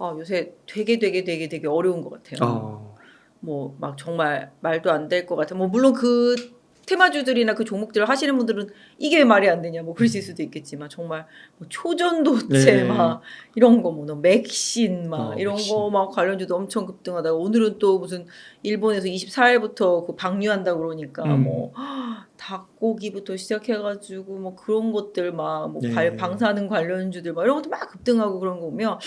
요새 되게 어려운 것 같아요. 어. 뭐 막 정말 말도 안 될 것 같아 뭐 물론 그 테마주들이나 그 종목들을 하시는 분들은 '이게 왜 말이 안 되냐.' 뭐 그러실 수도 있겠지만 정말 뭐 초전도체 네. 막 이런 거 뭐 맥신 막 이런 거 맥심. 막 관련주도 엄청 급등하다가 오늘은 또 무슨 일본에서 24 일부터 그 방류한다고 그러니까 음. 뭐 닭고기부터 시작해 가지고 뭐 그런 것들 막 뭐 네. 방사능 관련주들 막 이런 것도 막 급등하고 그런 거 보면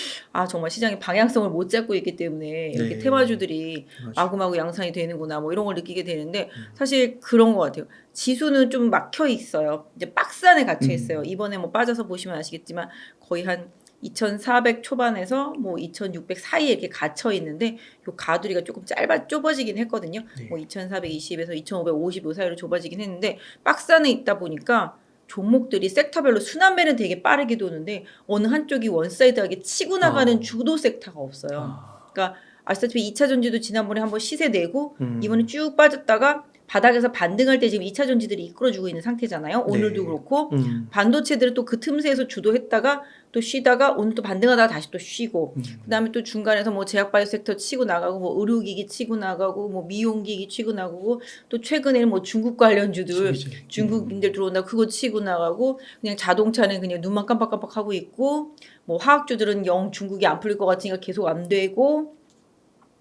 정말 시장의 방향성을 못 잡고 있기 때문에 이렇게 네. 테마주들이 테마주. 마구마구 양상이 되는구나 뭐 이런 걸 느끼게 되는데 음. 사실 그런 것 같아요. 지수는 좀 막혀 있어요. 이제 박스 안에 갇혀 있어요. 음. 이번에 뭐 빠져서 보시면 아시겠지만 거의 한 2,400 초반에서 뭐 2,600 사이에 이렇게 갇혀 있는데 요 가두리가 쪼끔 좁아지긴 했거든요. 뭐 네. 2,420 에서 2,550 요 사이로 좁아지긴 했는데 박스 안에 있다 보니까 종목들이 섹터별로 순환매는 되게 빠르게 도는데 어느 한쪽이 원사이드하게 치고 나가는 어. 주도 섹터가 없어요. 아. 그러니까 아시다시피 2차 전지도 지난번에 한번 시세 내고 이번에 음. 쭉 빠졌다가 바닥에서 반등할 때 지금 2차 전지들이 이끌어 주고 있는 상태잖아요. 오늘도 네. 그렇고 음. 반도체들은 또 그 틈새에서 주도했다가 또 쉬다가 오늘 또 반등하다가 다시 또 쉬고 음. 그다음에 또 중간에서 뭐 제약바이오 섹터 치고 나가고 뭐 의료기기 치고 나가고 뭐 미용기기 치고 나가고 또 최근에는 뭐 중국 관련주들 소비재. 중국인들 들어온다고 그거 치고 나가고 그냥 자동차는 그냥 눈만 깜빡깜빡하고 있고 뭐 화학주들은 영 중국이 안 풀릴 것 같으니까 계속 안 되고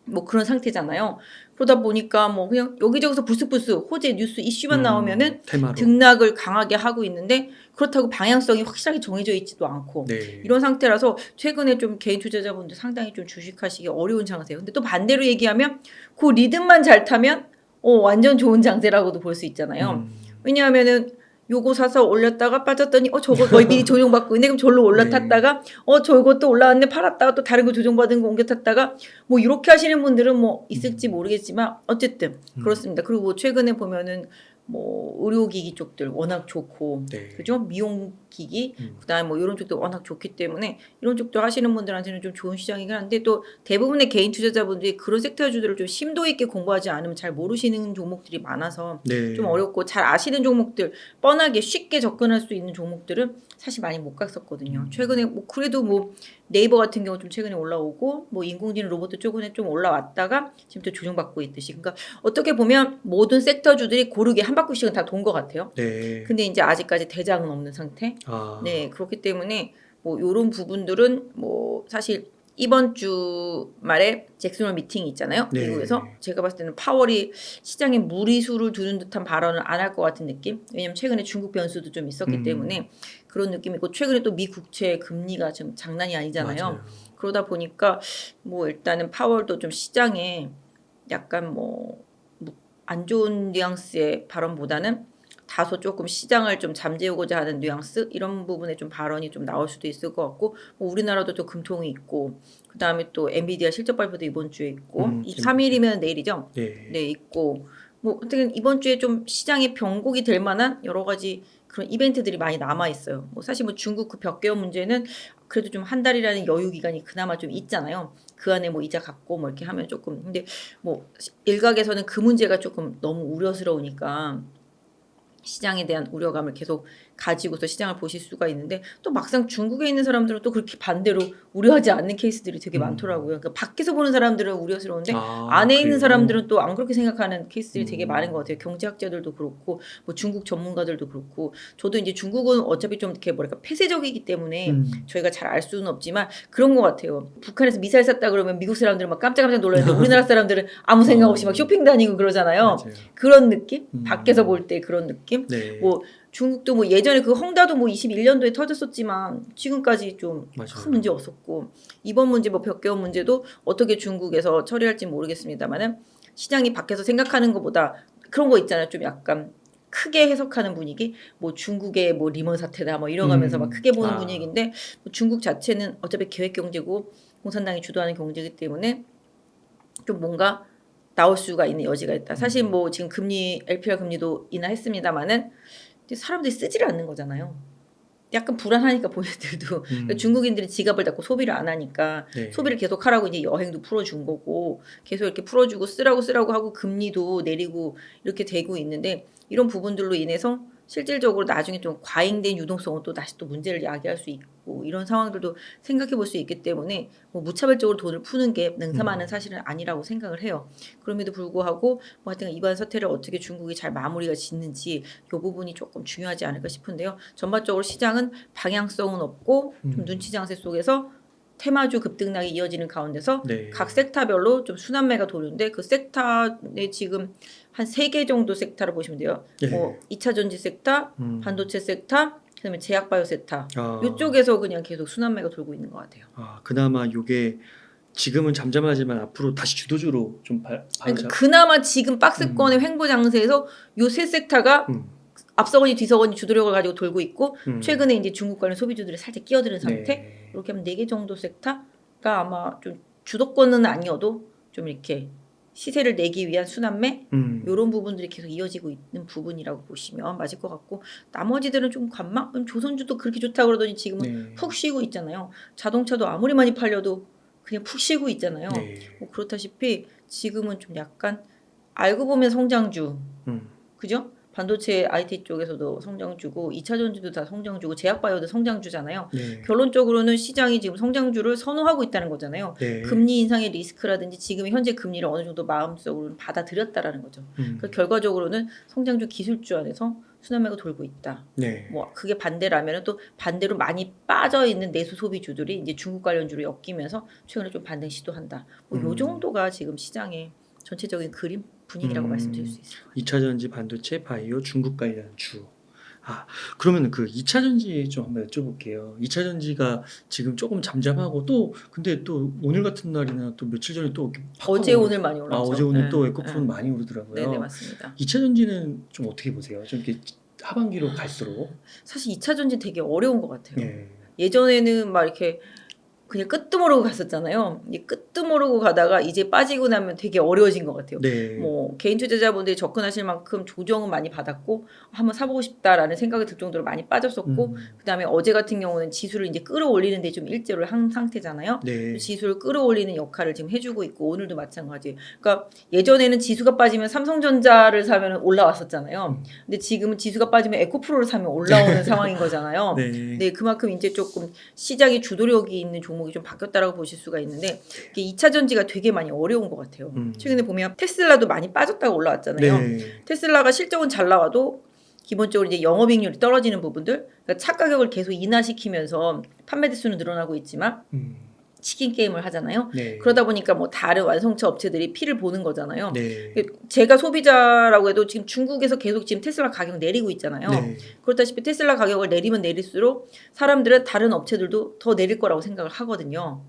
뭐 그런 상태잖아요. 그러다 보니까 뭐 그냥 여기저기서 불쑥불쑥 호재 뉴스 이슈만 나오면은 테마로. 등락을 강하게 하고 있는데 그렇다고 방향성이 확실하게 정해져 있지도 않고 네. 이런 상태라서 최근에 좀 개인 투자자분들 상당히 좀 주식하시기 어려운 장세예요. 근데 또 반대로 얘기하면 그 리듬만 잘 타면 완전 좋은 장세라고도 볼 수 있잖아요. 음. 왜냐하면은 요거 사서 올렸다가 빠졌더니 저거 미리 조정받고 있네. 그럼 절로 네. 올라탔다가 저것도 올라왔네. 팔았다가 또 다른 거 조정받은 거 옮겨 탔다가 뭐 이렇게 하시는 분들은 뭐 있을지 음. 모르겠지만 어쨌든 음. 그렇습니다. 그리고 뭐 최근에 보면은 뭐 의료기기 쪽들 워낙 좋고 네. 그죠? 미용기기 음. 그다음에 뭐 요런 쪽도 워낙 좋기 때문에 이런 쪽도 하시는 분들한테는 좀 좋은 시장이긴 한데 또 대부분의 개인 투자자분들이 그런 섹터주들을 좀 심도 있게 공부하지 않으면 잘 모르시는 종목들이 많아서 좀 네. 어렵고 잘 아시는 종목들 뻔하게 쉽게 접근할 수 있는 종목들은 사실 많이 못 갔었거든요. 최근에 음. 뭐 그래도 뭐 네이버 같은 경우 좀 최근에 올라오고 뭐 인공지능 로봇도 최근에 좀 올라왔다가 지금 또 조정받고 있듯이 그러니까 어떻게 보면 모든 섹터주들이 고르게 한 바퀴씩은 다 돈 것 같아요. 네. 근데 인제 아직까지 대장은 없는 상태. 네. 아. 그렇기 때문에 뭐 요런 부분들은 뭐 사실 이번 주말에 잭슨 홀 미팅이 있잖아요, 미국에서. 네. 제가 봤을 때는 파월이 시장에 무리수를 두는 듯한 발언을 안 할 것 같은 느낌? 왜냐면 최근에 중국 변수도 좀 있었기 음. 때문에 그런 느낌이고 최근에 또 미 국채 금리가 지금 장난이 아니잖아요. 맞아요. 그러다 보니까 뭐 일단은 파월도 좀 시장에 약간 뭐 안 좋은 뉘앙스의 발언보다는 다소 쪼끔 시장을 좀 잠재우고자 하는 뉘앙스 이런 부분에 좀 발언이 좀 나올 수도 있을 것 같고 뭐 우리나라도 또 금통이 있고 그다음에 또 엔비디아 실적 발표도 이번 주에 있고 23 엔비디아. 일이면 내일이죠? 네 네. 있고 뭐 어떻게든 이번 주에 좀 시장의 변곡이 될 만한 여러 가지 그런 이벤트들이 많이 남아 있어요. 뭐 사실 뭐 중국 그 벽개화 문제는 그래도 좀 한 달이라는 여유 기간이 그나마 좀 있잖아요. 그 안에 뭐 이자 갚고 뭐 이렇게 하면 쪼끔 근데 뭐 일각에서는 그 문제가 쪼끔 너무 우려스러우니까 시장에 대한 우려감을 계속 가지고서 시장을 보실 수가 있는데 또 막상 중국에 있는 사람들은 또 그렇게 반대로 우려하지 않는 케이스들이 되게 많더라고요. 음. 그러니까 밖에서 보는 사람들은 우려스러운데 아 안에 있는 그래요? 사람들은 또 안 그렇게 생각하는 케이스들이 되게 많은 것 음. 같아요. 경제학자들도 그렇고 뭐 중국 전문가들도 그렇고 저도 인제 중국은 어차피 좀 이렇게 뭐랄까 폐쇄적이기 때문에 음. 저희가 잘 알 수는 없지만 그런 것 같아요. 북한에서 미사일 쐈다 그러면 미국 사람들은 막 깜짝깜짝 놀라는데 우리나라 사람들은 아무 생각 없이 막 어. 쇼핑 다니고 그러잖아요. 맞아요. 그런 느낌? 밖에서 음. 볼 때 그런 느낌? 네. 뭐 중국도 뭐 예전에 그 헝다도 뭐 21 년도에 터졌었지만 지금까지 좀 큰 문제 맞아요. 없었고 이번 문제 뭐 벽개화 문제도 어떻게 중국에서 처리할지는 모르겠습니다마는 시장이 밖에서 생각하는 것보다 그런 거 있잖아요. 좀 약간 크게 해석하는 분위기? 뭐 중국의 뭐 리먼 사태다 뭐 이러가면서 막 크게 보는 아. 분위기인데 뭐 중국 자체는 어차피 계획 경제고 공산당이 주도하는 경제이기 때문에 좀 뭔가 나올 수가 있는 여지가 있다. 사실 음. 뭐 지금 금리 LPR 금리도 인하했습니다마는 근데 사람들이 쓰지를 않는 거잖아요. 약간 불안하니까 본인들도. 그러니까 음. 중국인들이 지갑을 닫고 소비를 안 하니까 소비를 네. 계속하라고 이제 여행도 풀어준 거고 계속 이렇게 풀어주고 쓰라고 하고 금리도 내리고 이렇게 되고 있는데 이런 부분들로 인해서 실질적으로 나중에 좀 과잉된 유동성은 또 다시 또 문제를 야기할 수 있고 이런 상황들도 생각해 볼 수 있기 때문에 뭐 무차별적으로 돈을 푸는 게 능사만은 사실은 아니라고 생각을 해요. 그럼에도 불구하고 뭐 하여튼 이번 사태를 어떻게 중국이 잘 마무리가 짓는지 이 부분이 조금 중요하지 않을까 싶은데요. 전반적으로 시장은 방향성은 없고 좀 눈치 장세 속에서 테마주 급등락이 이어지는 가운데서 네. 각 섹터별로 좀 순환매가 도는데 그 섹터에 지금 한 3개 정도 섹터를 보시면 돼요. 네. 뭐 2차 전지 섹터, 반도체 섹터, 그다음에 제약바이오 섹터. 아. 이쪽에서 그냥 계속 순환매가 돌고 있는 것 같아요. 아, 그나마 요게 지금은 잠잠하지만 앞으로 다시 주도주로 좀 그러니까 그나마 지금 박스권의 횡보 장세에서 요 세 섹터가 앞서거니 뒤서거니 주도력을 가지고 돌고 있고 최근에 이제 중국 관련 소비주들이 살짝 끼어드는 상태. 네. 이렇게 하면 4개 정도 섹터가 아마 좀 주도권은 아니어도 좀 이렇게 시세를 내기 위한 순환매 이런 부분들이 계속 이어지고 있는 부분이라고 보시면 맞을 것 같고 나머지들은 좀 관망? 조선주도 그렇게 좋다고 그러더니 지금은 네. 푹 쉬고 있잖아요. 자동차도 아무리 많이 팔려도 그냥 푹 쉬고 있잖아요. 네. 뭐 그렇다시피 지금은 좀 약간 알고 보면 성장주 그죠? 반도체 IT 쪽에서도 성장주고 2차 전지도 다 성장주고 제약바이오도 성장주잖아요. 네. 결론적으로는 시장이 지금 성장주를 선호하고 있다는 거잖아요. 네. 금리 인상의 리스크라든지 지금의 현재 금리를 어느 정도 마음속으로 받아들였다라는 거죠. 그러니까 결과적으로는 성장주 기술주 안에서 순환매가 돌고 있다. 네. 뭐 그게 반대라면 또 반대로 많이 빠져 있는 내수 소비주들이 이제 중국 관련주로 엮이면서 최근에 좀 반등 시도한다. 뭐 요 정도가 지금 시장의 전체적인 그림 분위기라고 말씀드릴 수 있을 것 같아요. 2차 전지, 반도체, 바이오, 중국 관련 주. 아, 그러면 그 2차 전지 좀 한번 여쭤볼게요. 2차 전지가 지금 조금 잠잠하고 또 근데 또 오늘 같은 날이나 또 며칠 전에 또 이렇게 어제 오늘 많이 올랐죠. 아, 어제 오늘 또 네, 에코프로는 많이 오르더라고요. 네네 맞습니다. 2차 전지는 좀 어떻게 보세요? 좀 이렇게 하반기로 갈수록. 사실 2차 전지 되게 어려운 것 같아요. 네. 예전에는 막 이렇게 그냥 끄트모르고 갔었잖아요. 이 끄트모르고 가다가 이제 빠지고 나면 되게 어려워진 것 같아요. 네. 뭐 개인 투자자분들이 접근하실 만큼 조정은 많이 받았고 한번 사보고 싶다라는 생각이 들 정도로 많이 빠졌었고 그다음에 어제 같은 경우는 지수를 이제 끌어올리는 데 좀 일조를 한 상태잖아요. 네. 지수를 끌어올리는 역할을 지금 해주고 있고 오늘도 마찬가지. 그러니까 예전에는 지수가 빠지면 삼성전자를 사면 올라왔었잖아요. 근데 지금은 지수가 빠지면 에코프로를 사면 올라오는 상황인 거잖아요. 네. 네, 그만큼 이제 조금 시장의 주도력이 있는 종목이 좀 바뀌었다라고 보실 수가 있는데 이게 2차 전지가 되게 많이 어려운 것 같아요. 최근에 보면 테슬라도 많이 빠졌다가 올라왔잖아요. 네. 테슬라가 실적은 잘 나와도 기본적으로 이제 영업이익률이 떨어지는 부분들, 그러니까 차 가격을 계속 인하시키면서 판매 대수는 늘어나고 있지만 치킨 게임을 하잖아요. 네. 그러다 보니까 뭐 다른 완성차 업체들이 피를 보는 거잖아요. 네. 제가 소비자라고 해도 지금 중국에서 계속 지금 테슬라 가격 내리고 있잖아요. 네. 그렇다시피 테슬라 가격을 내리면 내릴수록 사람들은 다른 업체들도 더 내릴 거라고 생각을 하거든요.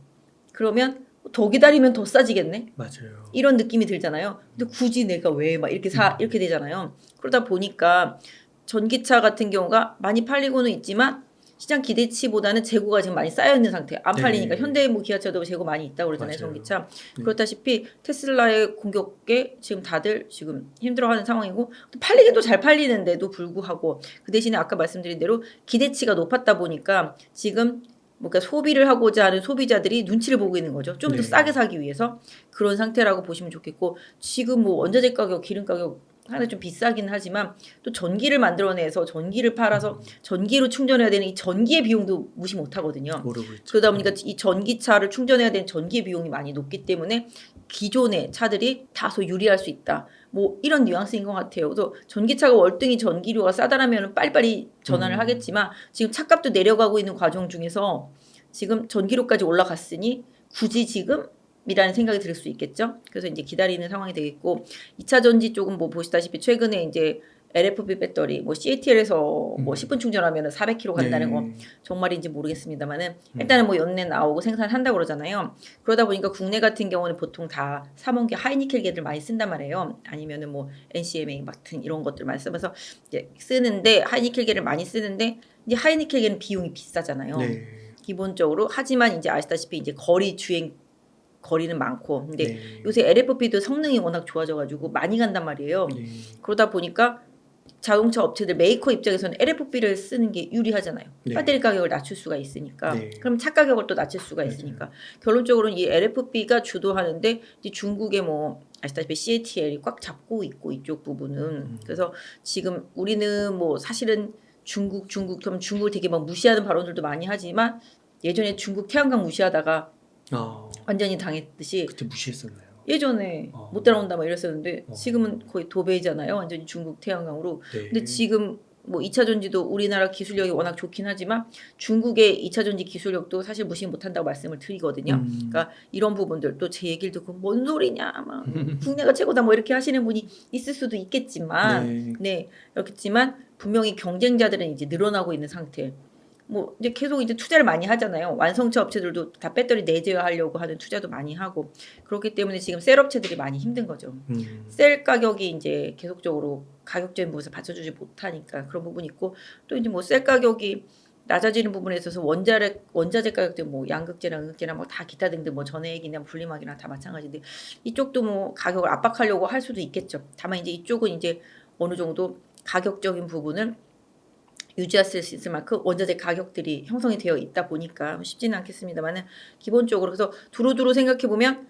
그러면 더 기다리면 더 싸지겠네? 맞아요. 이런 느낌이 들잖아요. 근데 굳이 내가 왜 막 이렇게 이렇게 되잖아요. 그러다 보니까 전기차 같은 경우가 많이 팔리고는 있지만 시장 기대치보다는 재고가 지금 많이 쌓여 있는 상태. 안 팔리니까 네. 현대 뭐 기아차도 재고 많이 있다고 그러잖아요. 맞아요. 전기차. 네. 그렇다시피 테슬라의 공격에 지금 다들 지금 힘들어하는 상황이고 팔리긴 또 잘 팔리는데도 불구하고 그 대신에 아까 말씀드린 대로 기대치가 높았다 보니까 지금 뭔가 소비를 하고자 하는 소비자들이 눈치를 보고 있는 거죠. 좀 더 네. 싸게 사기 위해서 그런 상태라고 보시면 좋겠고 지금 뭐 원자재 가격, 기름 가격 하나 좀 비싸긴 하지만 또 전기를 만들어내서 전기를 팔아서 전기로 충전해야 되는 이 전기의 비용도 무시 못하거든요. 모르고 있죠. 그러다 보니까 이 전기차를 충전해야 되는 전기의 비용이 많이 높기 때문에 기존의 차들이 다소 유리할 수 있다. 뭐 이런 뉘앙스인 것 같아요. 그래서 전기차가 월등히 전기료가 싸다라면 빨리빨리 전환을 하겠지만 지금 차값도 내려가고 있는 과정 중에서 지금 전기료까지 올라갔으니 굳이 지금 이라는 생각이 들 수 있겠죠. 그래서 이제 기다리는 상황이 되겠고 2차 전지 쪽은 뭐 보시다시피 최근에 이제 LFP 배터리 뭐 CATL에서 뭐 10분 충전하면 400km 간다는 거 정말인지 모르겠습니다만은 일단은 뭐 연내 나오고 생산한다고 그러잖아요. 그러다 보니까 국내 같은 경우는 보통 다 삼원계 하이니켈계를 많이 쓴단 말이에요. 아니면은 뭐 NCMA 같은 이런 것들 많이 쓰면서 이제 쓰는데 하이니켈계를 많이 쓰는데 이제 하이니켈계는 비용이 비싸잖아요. 네. 기본적으로 하지만 이제 아시다시피 이제 거리는 많고 근데 네. 요새 LFP도 성능이 워낙 좋아져가지고 많이 간단 말이에요. 네. 그러다 보니까 자동차 업체들 메이커 입장에서는 LFP를 쓰는 게 유리하잖아요. 네. 배터리 가격을 낮출 수가 있으니까. 네. 그럼 차 가격을 또 낮출 수가 있으니까. 결론적으로는 이 LFP가 주도하는데 이제 중국의 뭐 아시다시피 CATL이 꽉 잡고 있고 이쪽 부분은 그래서 지금 우리는 뭐 사실은 그럼 중국을 되게 막 무시하는 발언들도 많이 하지만 예전에 중국 태양광 무시하다가 완전히 당했듯이 그때 무시했었나요? 예전에 못 따라온다 막 이랬었는데 어. 지금은 거의 도배잖아요. 완전히 중국 태양광으로. 네. 근데 지금 뭐 2차 전지도 우리나라 기술력이 워낙 좋긴 하지만 중국의 2차 전지 기술력도 사실 무시 못한다고 말씀을 드리거든요. 그러니까 이런 부분들 또 제 얘기를 듣고 뭔 소리냐 막 국내가 최고다 뭐 이렇게 하시는 분이 있을 수도 있겠지만 네 그렇겠지만 분명히 경쟁자들은 이제 늘어나고 있는 상태. 뭐 이제 계속 이제 투자를 많이 하잖아요. 완성차 업체들도 다 배터리 내재화하려고 하는 투자도 많이 하고 그렇기 때문에 지금 셀 업체들이 많이 힘든 거죠. 셀 가격이 이제 계속적으로 가격적인 부분에서 받쳐주지 못하니까 그런 부분이 있고 또 이제 뭐 셀 가격이 낮아지는 부분에 있어서 원자재 가격들 뭐 양극재나 음극재나 뭐 다 기타 등등 뭐 전해액이나 분리막이나 다 마찬가지인데 이쪽도 뭐 가격을 압박하려고 할 수도 있겠죠. 다만 이제 이쪽은 이제 어느 정도 가격적인 부분을 유지할 수 있을 만큼 원자재 가격들이 형성이 되어 있다 보니까 쉽지는 않겠습니다만은 기본적으로 그래서 두루두루 생각해 보면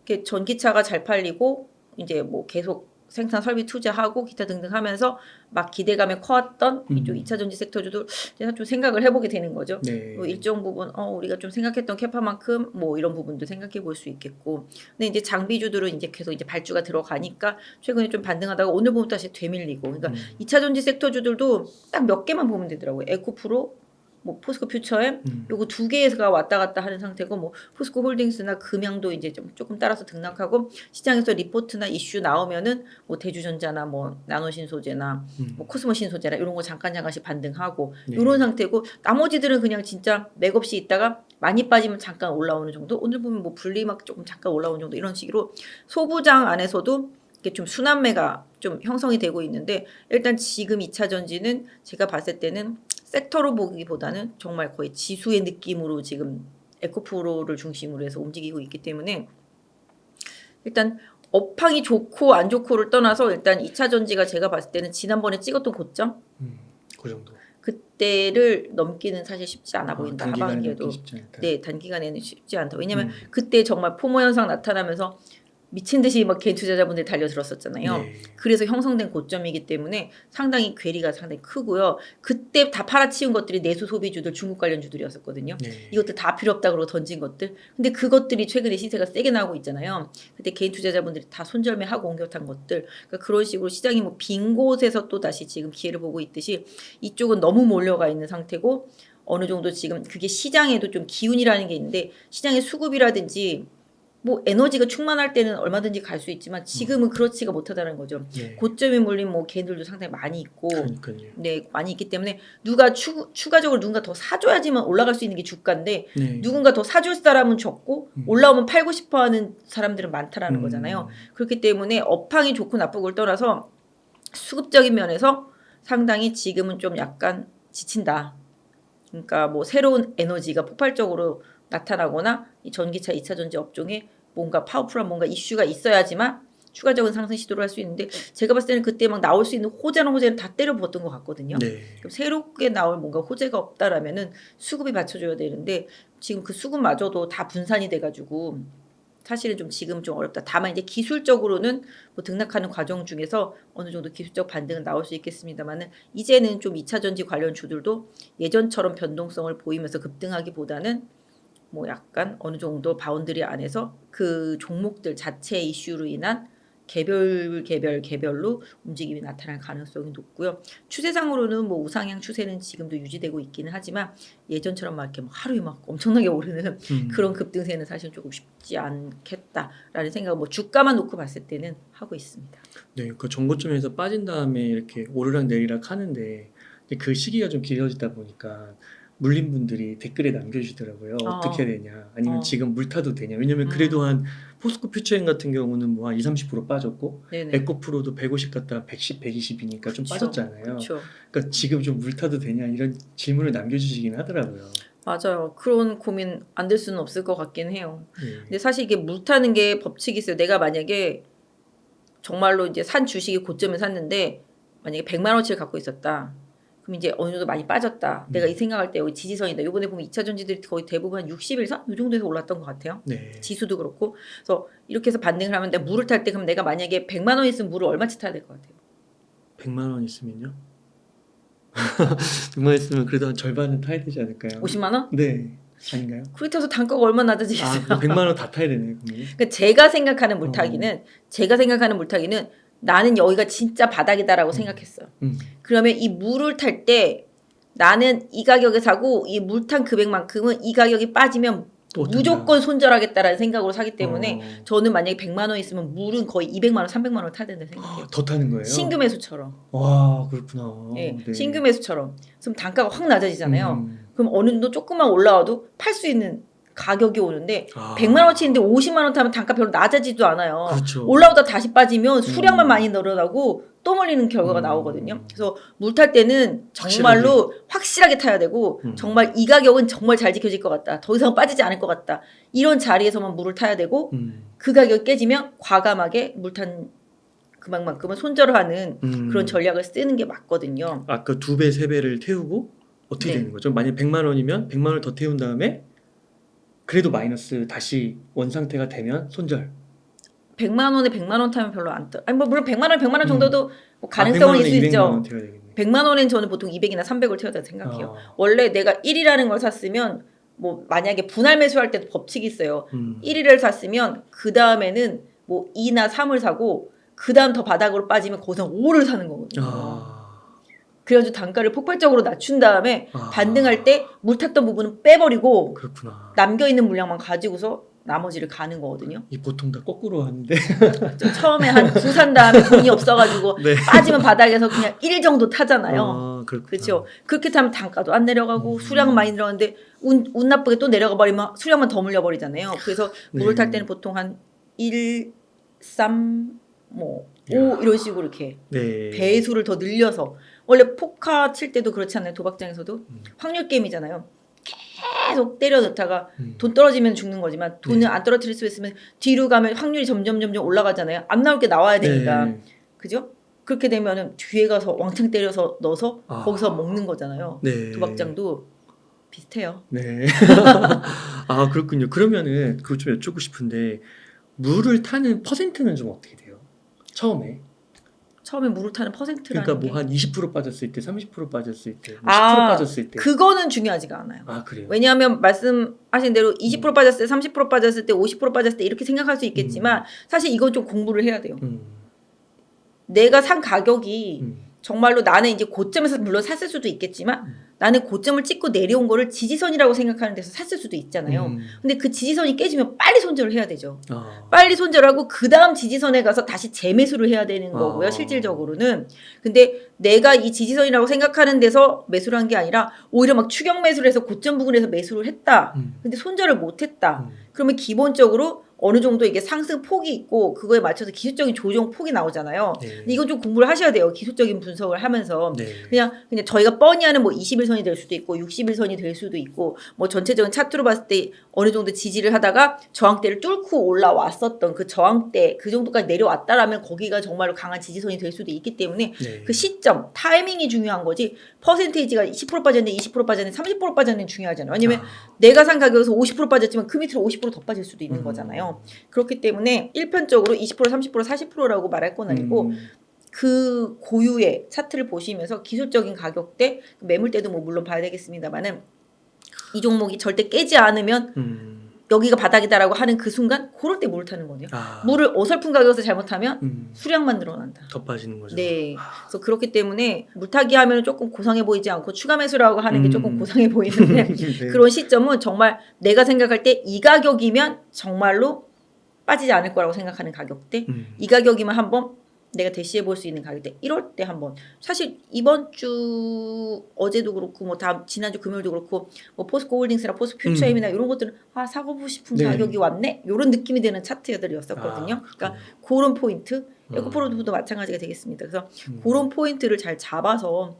이렇게 전기차가 잘 팔리고 이제 뭐 계속 생산 설비 투자하고 기타 등등 하면서 막 기대감에 커왔던 이쪽 2차 전지 섹터주도 제가 좀 생각을 해보게 되는 거죠. 네. 뭐 일정 부분 우리가 좀 생각했던 캐파만큼 뭐 이런 부분도 생각해 볼 수 있겠고 근데 이제 장비주들은 이제 계속 이제 발주가 들어가니까 최근에 좀 반등하다가 오늘 보면 다시 되밀리고 그러니까 2차 전지 섹터주들도 딱 몇 개만 보면 되더라고요. 에코프로 뭐 포스코 퓨처엠 요거 두 개가 왔다 갔다 하는 상태고 뭐 포스코 홀딩스나 금양도 이제 좀 조금 따라서 등락하고 시장에서 리포트나 이슈 나오면은 뭐 대주전자나 뭐 나노신소재나 뭐 코스모신소재나 이런 거 잠깐씩 반등하고 이런 상태고 나머지들은 그냥 진짜 맥없이 있다가 많이 빠지면 잠깐 올라오는 정도 오늘 보면 뭐 분리막 조금 잠깐 올라오는 정도 이런 식으로 소부장 안에서도 이게 좀 순환매가 좀 형성이 되고 있는데 일단 지금 2차 전지는 제가 봤을 때는 섹터로 보기보다는 정말 거의 지수의 느낌으로 지금 에코프로를 중심으로 해서 움직이고 있기 때문에 일단 업황이 좋고 안 좋고를 떠나서 일단 2차 전지가 제가 봤을 때는 지난번에 찍었던 고점 그 정도. 그때를 넘기는 사실 쉽지 않아 보인다. 단기간에 하반기에도 넘기 쉽지 않다. 네 단기간에는 쉽지 않다. 왜냐면 그때 정말 포모 현상 나타나면서 미친 듯이 막 개인 투자자분들이 달려들었었잖아요. 네. 그래서 형성된 고점이기 때문에 상당히 괴리가 상당히 크고요. 그때 다 팔아치운 것들이 내수 소비주들 중국 관련주들이었었거든요. 네. 이것들 다 필요 없다 그러고 던진 것들. 근데 그것들이 최근에 시세가 세게 나오고 있잖아요. 그때 개인 투자자분들이 다 손절매하고 옮겨탄 것들. 그러니까 그런 식으로 시장이 뭐 빈 곳에서 또 다시 지금 기회를 보고 있듯이 이쪽은 너무 몰려가 있는 상태고 어느 정도 지금 그게 시장에도 좀 기운이라는 게 있는데 시장의 수급이라든지 뭐 에너지가 충만할 때는 얼마든지 갈 수 있지만 지금은 그렇지가 못하다는 거죠. 네. 고점에 몰린 뭐 개인들도 상당히 많이 있고, 그러니까요. 네 많이 있기 때문에 누가 추가적으로 누군가 더 사줘야지만 올라갈 수 있는 게 주가인데 네. 누군가 더 사줄 사람은 적고 올라오면 팔고 싶어하는 사람들은 많다라는 거잖아요. 그렇기 때문에 업황이 좋고 나쁘고를 떠나서 수급적인 면에서 상당히 지금은 좀 약간 지친다. 그러니까 뭐 새로운 에너지가 폭발적으로 나타나거나 이 전기차 2차 전지 업종에 뭔가 파워풀한 뭔가 이슈가 있어야지만 추가적인 상승 시도를 할 수 있는데 제가 봤을 때는 그때 막 나올 수 있는 호재는 다 때려 부었던 것 같거든요. 네. 그럼 새롭게 나올 뭔가 호재가 없다라면은 수급이 받쳐줘야 되는데 지금 그 수급마저도 다 분산이 돼가지고 사실은 좀 지금 좀 어렵다. 다만 이제 기술적으로는 뭐 등락하는 과정 중에서 어느 정도 기술적 반등은 나올 수 있겠습니다만은 이제는 좀 2차 전지 관련 주들도 예전처럼 변동성을 보이면서 급등하기보다는 뭐 약간 어느 정도 바운드리 안에서 그 종목들 자체 이슈로 인한 개별로 움직임이 나타날 가능성이 높고요. 추세상으로는 뭐 우상향 추세는 지금도 유지되고 있기는 하지만 예전처럼 막 이렇게 막 하루에 막 엄청나게 오르는 그런 급등세는 사실 조금 쉽지 않겠다라는 생각을 뭐 주가만 놓고 봤을 때는 하고 있습니다. 네, 그 정고점에서 빠진 다음에 이렇게 오르락 내리락 하는데 그 시기가 좀 길어지다 보니까 물린 분들이 댓글에 남겨주시더라고요. 어떻게 해야 되냐, 아니면 지금 물 타도 되냐. 왜냐면 그래도 한 포스코 퓨처엠 같은 경우는 뭐 한 20-30% 빠졌고 네네. 에코프로도 150 갔다가 110, 120이니까 좀 빠졌잖아요. 그렇죠. 그러니까 지금 좀 물 타도 되냐 이런 질문을 남겨주시긴 하더라고요. 맞아요. 그런 고민 안 될 수는 없을 것 같긴 해요. 네. 근데 사실 이게 물 타는 게 법칙이 있어요. 내가 만약에 정말로 이제 산 주식이 고점에 샀는데 만약에 100만 원치를 갖고 있었다. 그럼 그럼 이제 어느 정도 많이 빠졌다. 내가 이 생각할 때 여기 지지선이다. 이번에 보면 2차 전지들이 거의 대부분 한 61선 이 정도에서 올랐던 것 같아요. 네. 지수도 그렇고. 그래서 이렇게 해서 반등을 하면 내가 물을 탈 때 그럼 내가 만약에 100만 원 있으면 물을 얼마치 타야 될 것 같아요? 100만 원 있으면요? 100만 원 있으면 그래도 한 절반은 타야 되지 않을까요? 50만 원? 네. 아닌가요? 그렇게 해서 단가가 얼마나 낮아지겠어요? 아, 100만 원 다 타야 되네요. 그러면. 그러니까 제가 생각하는 물타기는 나는 여기가 진짜 바닥이다라고 생각했어요. 그러면 이 물을 탈 때 나는 이 가격에 사고 이 물탄 금액만큼은 이 가격이 빠지면 또 무조건 손절하겠다라는 생각으로 사기 때문에 어. 저는 만약에 100만 원 있으면 물은 거의 200만 원, 300만 원 타야 된다 생각해요. 더 타는 거예요? 신규 매수처럼. 와, 그렇구나. 네, 네. 신규 매수처럼. 그럼 단가가 확 낮아지잖아요. 음. 그럼 어느 정도 조금만 올라와도 팔 수 있는 가격이 오는데 아. 100만 원치인데 50만 원 타면 단가 별로 낮아지지도 않아요. 그렇죠. 올라오다 다시 빠지면 수량만 많이 늘어나고 또 몰리는 결과가 나오거든요. 그래서 물 탈 때는 정말로 확실하게 타야 되고 정말 이 가격은 정말 잘 지켜질 것 같다. 더 이상 빠지지 않을 것 같다. 이런 자리에서만 물을 타야 되고 그 가격이 깨지면 과감하게 물탄 그만큼은 손절을 하는 그런 전략을 쓰는 게 맞거든요. 아까 2배, 3배를 태우고 어떻게 네. 되는 거죠? 만약 100만 원이면 100만 원을 더 태운 다음에 그래도 마이너스 다시 원 상태가 되면 손절. 100만 원에 100만 원 타면 별로 안 떠. 아니 뭐 물론 100만 원, 100만 원 정도도 뭐 100만 가능성은 원에 있을 수 200만 있죠. 원 태워야 되겠네. 100만 원엔 저는 보통 200이나 300을 태워야 된다고 생각해요. 아. 원래 내가 1이라는 걸 샀으면 뭐 만약에 분할 매수할 때도 법칙이 있어요. 1. 1위를 샀으면 그 다음에는 뭐 2나 3을 사고 그 다음 더 바닥으로 빠지면 거기서 5를 사는 거거든요. 그래가지고 단가를 폭발적으로 낮춘 다음에 반등할 때 물 탔던 부분은 빼버리고 그렇구나. 남겨있는 물량만 가지고서 나머지를 가는 거거든요. 이 보통 다 거꾸로 하는데. 처음에 한 두 산 다음에 돈이 없어가지고 네. 빠지면 바닥에서 그냥 1 정도 타잖아요. 아, 그렇구나. 그렇죠. 그렇게 타면 단가도 안 내려가고 수량은 많이 들어가는데 운 나쁘게 또 내려가 버리면 수량만 더 물려버리잖아요. 그래서 물을 탈 때는 보통 한 1, 3, 뭐 5 이런 식으로 이렇게 네. 배수를 더 늘려서 원래 포카 칠 때도 그렇지 않나요? 도박장에서도 확률 게임이잖아요. 계속 때려 넣다가 돈 떨어지면 죽는 거지만 돈을 안 떨어뜨릴 수 있으면 뒤로 가면 확률이 점점 올라가잖아요. 안 나올 게 나와야 되니까. 네. 그죠? 그렇게 되면은 뒤에 가서 왕창 때려서 넣어서 거기서 먹는 거잖아요. 네. 도박장도 비슷해요. 네. 아, 그렇군요. 그러면은 그거 좀 여쭙고 싶은데 물을 타는 퍼센트는 좀 어떻게 돼요? 처음에. 처음에 물을 타는 퍼센트라는 그러니까 게. 뭐 한 20% 빠졌을 때, 30% 빠졌을 때, 뭐 10% 아, 빠졌을 때. 그거는 중요하지가 않아요. 아, 그래요? 왜냐하면 말씀하신 대로 20% 빠졌을 때, 30% 빠졌을 때, 50% 빠졌을 때 이렇게 생각할 수 있겠지만 사실 이건 좀 공부를 해야 돼요. 내가 산 가격이 정말로 나는 이제 고점에서 물론 샀을 수도 있겠지만 나는 고점을 찍고 내려온 거를 지지선이라고 생각하는 데서 샀을 수도 있잖아요. 근데 그 지지선이 깨지면 빨리 손절을 해야 되죠. 빨리 손절하고 그 다음 지지선에 가서 다시 재매수를 해야 되는 거고요. 실질적으로는. 근데 내가 이 지지선이라고 생각하는 데서 매수를 한 게 아니라 오히려 막 추격 매수를 해서 고점 부근에서 매수를 했다. 근데 손절을 못 했다. 그러면 기본적으로 어느 정도 이게 상승 폭이 있고 그거에 맞춰서 기술적인 조정 폭이 나오잖아요. 네. 근데 이건 좀 공부를 하셔야 돼요. 기술적인 분석을 하면서. 네. 그냥 저희가 뻔히 하는 뭐 21선이 될 수도 있고 61선이 될 수도 있고 뭐 전체적인 차트로 봤을 때 어느 정도 지지를 하다가 저항대를 뚫고 올라왔었던 그 저항대 그 정도까지 내려왔다라면 거기가 정말로 강한 지지선이 될 수도 있기 때문에 네. 그 시점, 타이밍이 중요한 거지 퍼센테이지가 20% 빠졌는데 20% 빠졌는데 30% 빠졌는데 중요하잖아요. 왜냐면 내가 산 가격에서 50% 빠졌지만 그 밑으로 50% 더 빠질 수도 있는 거잖아요. 그렇기 때문에 일편적으로 20%, 30%, 40%라고 말할 건 아니고 그 고유의 차트를 보시면서 기술적인 가격대, 매물대도 뭐 물론 봐야 되겠습니다만은 이 종목이 절대 깨지 않으면 여기가 바닥이다라고 하는 그 순간 그럴 때 물을 타는 거네요. 물을 어설픈 가격에서 잘못하면 수량만 늘어난다. 더 빠지는 거죠. 네. 그래서 그렇기 때문에 물타기 하면 조금 고상해 보이지 않고 추가 매수라고 하는 게 조금 고상해 보이는데 네. 그런 시점은 정말 내가 생각할 때 이 가격이면 정말로 빠지지 않을 거라고 생각하는 가격대 이 가격이면 한번 내가 대시해 볼 수 있는 가격대 이럴 때 한번 사실 이번 주 어제도 그렇고 뭐 다음 지난주 금요일도 그렇고 뭐 포스코 홀딩스나 포스퓨처엠이나 이런 것들은 사고 싶은 네. 가격이 왔네 이런 느낌이 드는 차트들이었었거든요. 그러니까 그런 포인트 에코프로도 마찬가지가 되겠습니다. 그래서 그런 포인트를 잘 잡아서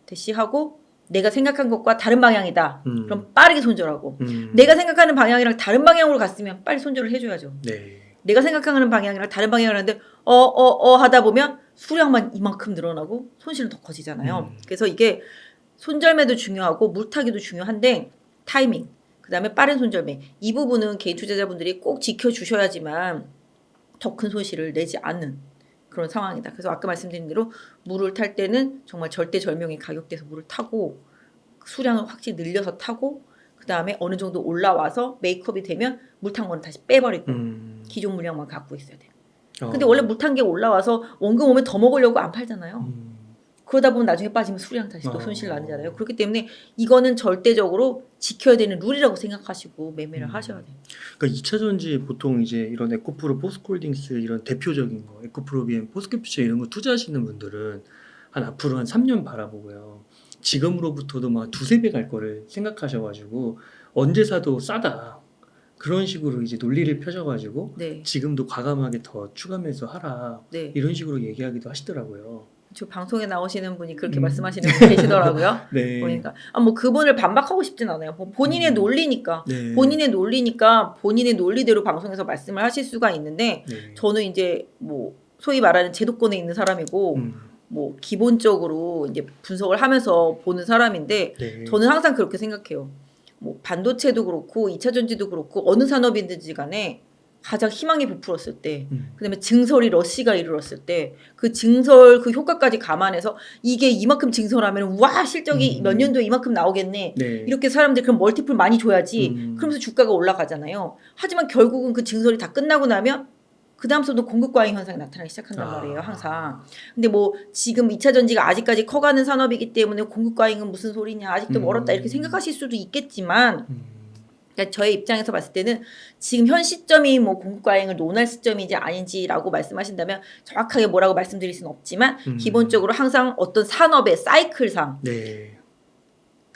대시하고 내가 생각한 것과 다른 방향이다. 그럼 빠르게 손절하고 내가 생각하는 방향이랑 다른 방향으로 갔으면 빨리 손절을 해줘야죠. 네. 내가 생각하는 방향이랑 다른 방향을 하는데 하다 보면 수량만 이만큼 늘어나고 손실은 더 커지잖아요. 그래서 이게 손절매도 중요하고 물타기도 중요한데 타이밍, 그다음에 빠른 손절매 이 부분은 개인 투자자분들이 꼭 지켜주셔야지만 더 큰 손실을 내지 않는 그런 상황이다. 그래서 아까 말씀드린 대로 물을 탈 때는 정말 절대절명의 가격대에서 물을 타고 수량을 확실히 늘려서 타고 그다음에 어느 정도 올라와서 메이크업이 되면 물 탄 거는 다시 빼버리고 기존 물량만 갖고 있어야 돼요. 근데 원래 물 탄 게 올라와서 원금 오면 더 먹으려고 안 팔잖아요. 그러다 보면 나중에 빠지면 수량 다시 또 손실 나잖아요. 그렇기 때문에 이거는 절대적으로 지켜야 되는 룰이라고 생각하시고 매매를 하셔야 돼요. 그러니까 2차 전지 보통 이제 이런 에코프로, 포스코홀딩스 이런 대표적인 거, 에코프로비엠, 포스코퓨처 이런 거 투자하시는 분들은 한 앞으로 한 3년 바라보고요. 지금으로부터도 막 두세 배 갈 거를 생각하셔가지고 언제 사도 싸다. 그런 식으로 이제 논리를 펴셔가지고 네, 지금도 과감하게 더 추가 매수하라. 네. 이런 식으로 얘기하기도 하시더라고요. 저 방송에 나오시는 분이 그렇게 말씀하시는 분이 계시더라고요. 네. 보니까 뭐 그분을 반박하고 싶진 않아요. 뭐 본인의 논리니까 네. 본인의 논리대로 방송에서 말씀을 하실 수가 있는데 네. 저는 이제 뭐 소위 말하는 제도권에 있는 사람이고 뭐 기본적으로 이제 분석을 하면서 보는 사람인데 네. 저는 항상 그렇게 생각해요. 뭐 반도체도 그렇고 2차 전지도 그렇고 어느 산업이든지 간에 가장 희망이 부풀었을 때 그다음에 증설이 러시가 이르렀을 때 그 증설 그 효과까지 감안해서 이게 이만큼 증설하면 와 실적이 몇 년도에 이만큼 나오겠네. 네. 이렇게 사람들이 그럼 멀티플 많이 줘야지. 그러면서 주가가 올라가잖아요. 하지만 결국은 그 증설이 다 끝나고 나면 그 다음부터 공급 과잉 현상이 나타나기 시작한단 말이에요. 항상. 근데 뭐 지금 2차 전지가 아직까지 커가는 산업이기 때문에 공급 과잉은 무슨 소리냐 아직도 멀었다 이렇게 생각하실 수도 있겠지만 그러니까 저의 입장에서 봤을 때는 지금 현 시점이 뭐 공급 과잉을 논할 시점인지 아닌지라고 말씀하신다면 정확하게 뭐라고 말씀드릴 수는 없지만 기본적으로 항상 어떤 산업의 사이클상 네.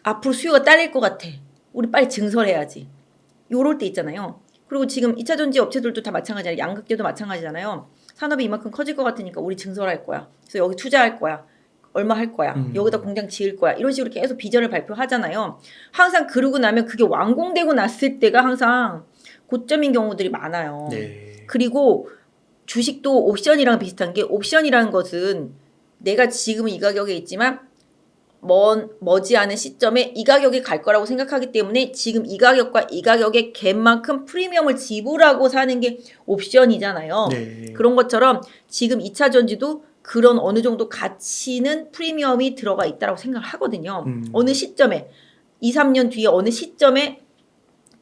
앞으로 수요가 딸릴 것 같아. 우리 빨리 증설해야지. 요럴 때 있잖아요. 그리고 지금 2차 전지 업체들도 다 마찬가지잖아요. 양극재도 마찬가지잖아요. 산업이 이만큼 커질 것 같으니까 우리 증설할 거야. 그래서 여기 투자할 거야. 얼마 할 거야. 여기다 공장 지을 거야. 이런 식으로 계속 비전을 발표하잖아요. 항상 그러고 나면 그게 완공되고 났을 때가 항상 고점인 경우들이 많아요. 네. 그리고 주식도 옵션이랑 비슷한 게 옵션이라는 것은 내가 지금은 이 가격에 있지만 머지않은 시점에 이 가격이 갈 거라고 생각하기 때문에 지금 이 가격과 이 가격의 갭만큼 프리미엄을 지불하고 사는 게 옵션이잖아요. 네. 그런 것처럼 지금 2차 전지도 그런 어느 정도 가치는 프리미엄이 들어가 있다고 생각을 하거든요. 어느 시점에 2, 3년 뒤에 어느 시점에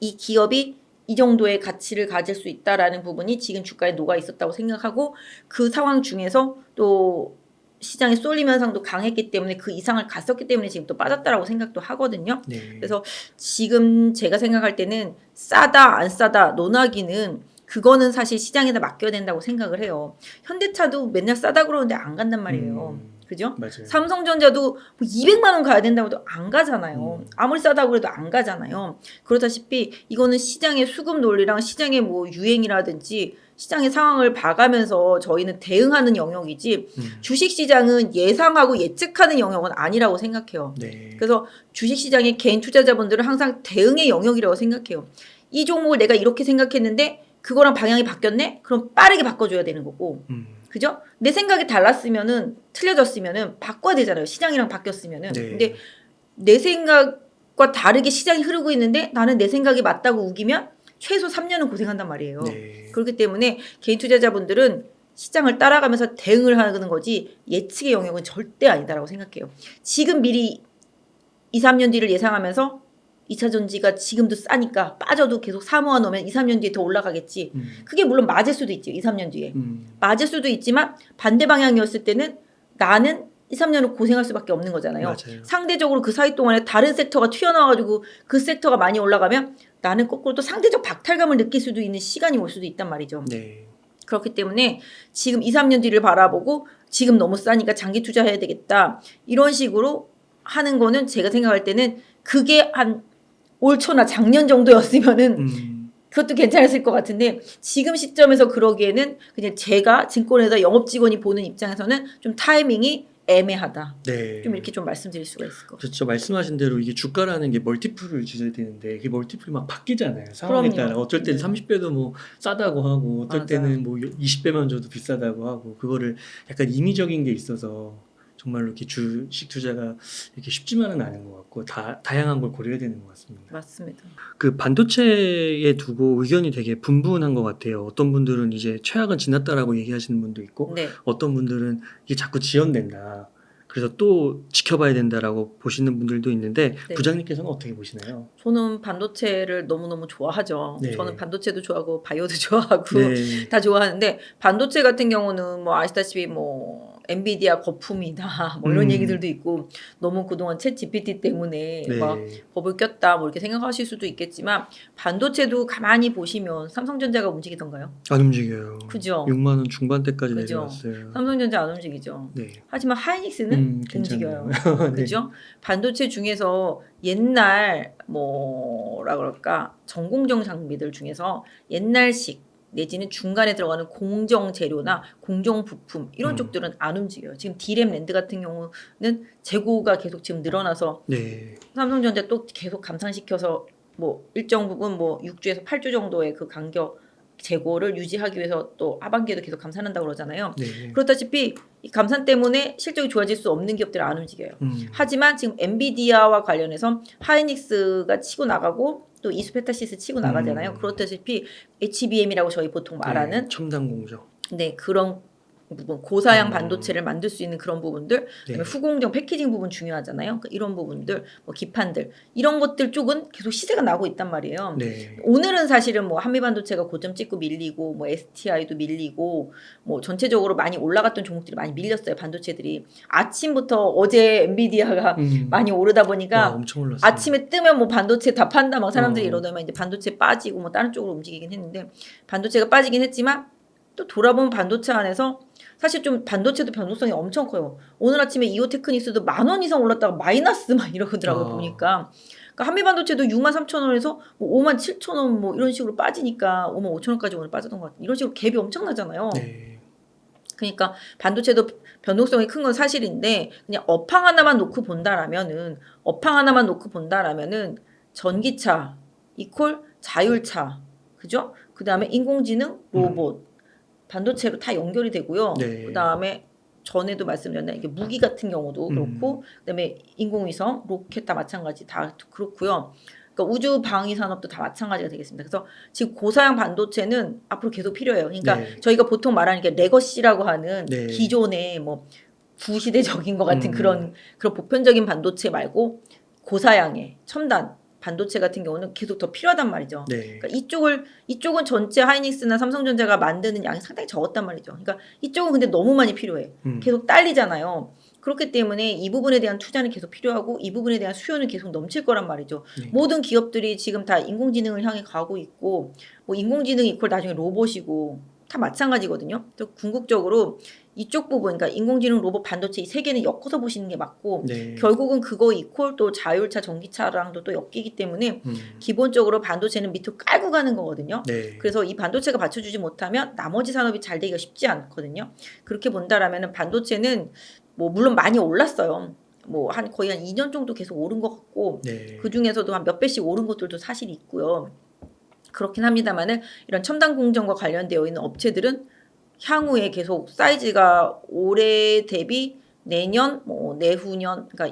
이 기업이 이 정도의 가치를 가질 수 있다라는 부분이 지금 주가에 녹아 있었다고 생각하고 그 상황 중에서 또 시장의 쏠림 현상도 강했기 때문에 그 이상을 갔었기 때문에 지금 또 빠졌다라고 생각도 하거든요. 네. 그래서 지금 제가 생각할 때는 싸다 안 싸다 논하기는 그거는 사실 시장에다 맡겨야 된다고 생각을 해요. 현대차도 맨날 싸다 그러는데 안 간단 말이에요. 그죠? 맞아요. 삼성전자도 뭐 200만 원 가야 된다고 해도 안 가잖아요. 아무리 싸다고 해도 안 가잖아요. 그러다시피 이거는 시장의 수급 논리랑 시장의 뭐 유행이라든지 시장의 상황을 봐가면서 저희는 대응하는 영역이지 주식시장은 예상하고 예측하는 영역은 아니라고 생각해요. 네. 그래서 주식시장의 개인 투자자분들은 항상 대응의 영역이라고 생각해요. 이 종목을 내가 이렇게 생각했는데 그거랑 방향이 바뀌었네? 그럼 빠르게 바꿔줘야 되는 거고. 그죠? 내 생각이 달랐으면은 틀려졌으면은 바꿔야 되잖아요. 시장이랑 바뀌었으면은. 네. 근데 내 생각과 다르게 시장이 흐르고 있는데 나는 내 생각이 맞다고 우기면 최소 3년은 고생한단 말이에요. 네. 그렇기 때문에 개인 투자자분들은 시장을 따라가면서 대응을 하는 거지 예측의 영역은 절대 아니다라고 생각해요. 지금 미리 2, 3년 뒤를 예상하면서 2차 전지가 지금도 싸니까 빠져도 계속 사모아 놓으면 2, 3년 뒤에 더 올라가겠지. 그게 물론 맞을 수도 있죠. 2, 3년 뒤에. 맞을 수도 있지만 반대 방향이었을 때는 나는 2, 3년을 고생할 수밖에 없는 거잖아요. 맞아요. 상대적으로 그 사이 동안에 다른 섹터가 튀어나와가지고 그 섹터가 많이 올라가면 나는 거꾸로 또 상대적 박탈감을 느낄 수도 있는 시간이 올 수도 있단 말이죠. 네. 그렇기 때문에 지금 2, 3년 뒤를 바라보고 지금 너무 싸니까 장기 투자해야 되겠다. 이런 식으로 하는 거는 제가 생각할 때는 그게 한 올 초나 작년 정도였으면은 그것도 괜찮았을 것 같은데 지금 시점에서 그러기에는 그냥 제가 증권회사 영업 직원이 보는 입장에서는 좀 타이밍이 애매하다. 네. 좀 이렇게 좀 말씀드릴 수가 있을 것 같아요. 그렇죠. 말씀하신 대로 이게 주가라는 게 멀티플을 지어야 되는데 이게 멀티플이 막 바뀌잖아요. 상황에 그럼요. 따라 어쩔 때는 30배도 뭐 싸다고 하고 어떨 맞아. 때는 뭐 20배만 줘도 비싸다고 하고 그거를 약간 임의적인 게 있어서 정말로 이렇게 주식 투자가 이렇게 쉽지만은 않은 것 같고 다양한 걸 고려해야 되는 것 같습니다. 맞습니다. 그 반도체에 두고 의견이 되게 분분한 것 같아요. 어떤 분들은 이제 최악은 지났다라고 얘기하시는 분도 있고, 네. 어떤 분들은 이게 자꾸 지연된다. 그래서 또 지켜봐야 된다라고 보시는 분들도 있는데, 네. 부장님께서는 어떻게 보시나요? 저는 반도체를 너무너무 좋아하죠. 네. 저는 반도체도 좋아하고 바이오도 좋아하고 네. 다 좋아하는데 반도체 같은 경우는 뭐 아시다시피 뭐 엔비디아 거품이다 뭐 이런 얘기들도 있고 너무 그동안 챗 GPT 때문에 막 네. 법을 꼈다 뭐 이렇게 생각하실 수도 있겠지만 반도체도 가만히 보시면 삼성전자가 움직이던가요? 안 움직여요. 그죠? 6만 원 중반대까지 그죠? 내려왔어요. 삼성전자 안 움직이죠. 네. 하지만 하이닉스는 괜찮네요. 움직여요. 네. 그죠? 반도체 중에서 옛날 뭐라 그럴까 전공정 장비들 중에서 옛날식 내지는 중간에 들어가는 공정 재료나 공정 부품 이런 쪽들은 안 움직여요. 지금 D램 랜드 같은 경우는 재고가 계속 지금 늘어나서 네. 삼성전자 또 계속 감산시켜서 뭐 일정 부분 뭐 6주에서 8주 정도의 그 간격 재고를 유지하기 위해서 또 하반기에도 계속 감산한다고 그러잖아요. 네. 그렇다시피 이 감산 때문에 실적이 좋아질 수 없는 기업들은 안 움직여요. 하지만 지금 엔비디아와 관련해서 하이닉스가 치고 나가고 또 이수페타시스 치고 나가잖아요. 그렇다시피 HBM이라고 저희 보통 말하는 네. 첨단 공정. 네, 그런 부분 고사양 반도체를 만들 수 있는 그런 부분들 그다음에 네. 후공정 패키징 부분 중요하잖아요. 그러니까 이런 부분들 뭐 기판들 이런 것들 쪽은 계속 시세가 나고 있단 말이에요. 네. 오늘은 사실은 뭐 한미반도체가 고점 찍고 밀리고 뭐 STI도 밀리고 뭐 전체적으로 많이 올라갔던 종목들이 많이 밀렸어요. 반도체들이 아침부터 어제 엔비디아가 많이 오르다 와, 보니까 엄청 올랐어요. 아침에 뜨면 뭐 반도체 다 판다 막 사람들이 어. 이러다만 이제 반도체 빠지고 뭐 다른 쪽으로 움직이긴 했는데 반도체가 빠지긴 했지만 또 돌아보면 반도체 안에서 사실 좀 반도체도 변동성이 엄청 커요. 오늘 아침에 이오테크닉스도 10,000원 이상 올랐다가 마이너스 막 이러더라고요. 보니까. 그러니까 한미반도체도 63,000원에서 뭐 57,000원 뭐 이런 식으로 빠지니까 55,000원까지 오늘 빠졌던 것 같아요. 이런 식으로 갭이 엄청나잖아요. 네. 그러니까 반도체도 변동성이 큰 건 사실인데 그냥 업황 하나만 놓고 본다라면은 전기차 이퀄 자율차 그죠? 그다음에 인공지능 로봇 반도체로 다 연결이 되고요. 네. 그다음에 전에도 말씀드렸나 이게 무기 같은 경우도 그렇고 그다음에 인공위성 로켓 다 마찬가지 다 그렇고요. 그러니까 우주 방위 산업도 다 마찬가지가 되겠습니다. 그래서 지금 고사양 반도체는 앞으로 계속 필요해요. 그러니까 네. 저희가 보통 말하는 게 레거시라고 하는 네. 기존의 뭐 구시대적인 것 같은 그런 보편적인 반도체 말고 고사양의 첨단 반도체 같은 경우는 계속 더 필요하단 말이죠. 네. 그러니까 이쪽은 전체 하이닉스나 삼성전자가 만드는 양이 상당히 적었단 말이죠. 그러니까 이쪽은 근데 너무 많이 필요해. 계속 딸리잖아요. 그렇기 때문에 이 부분에 대한 투자는 계속 필요하고 이 부분에 대한 수요는 계속 넘칠 거란 말이죠. 네. 모든 기업들이 지금 다 인공지능을 향해 가고 있고 뭐 인공지능 이퀄 나중에 로봇이고 다 마찬가지거든요. 또 궁극적으로 이쪽 부분, 그러니까 인공지능, 로봇, 반도체 이 세 개는 엮어서 보시는 게 맞고 네. 결국은 그거 이퀄 또 자율차, 전기차랑도 또 엮이기 때문에 기본적으로 반도체는 밑으로 깔고 가는 거거든요. 네. 그래서 이 반도체가 받쳐주지 못하면 나머지 산업이 잘 되기가 쉽지 않거든요. 그렇게 본다라면은 반도체는 뭐 물론 많이 올랐어요. 뭐 거의 한 2년 정도 계속 오른 것 같고 네. 그 중에서도 한 몇 배씩 오른 것들도 사실 있고요. 그렇긴 합니다만은 이런 첨단 공정과 관련되어 있는 업체들은 향후에 계속 사이즈가 올해 대비 내년 뭐 내후년 그러니까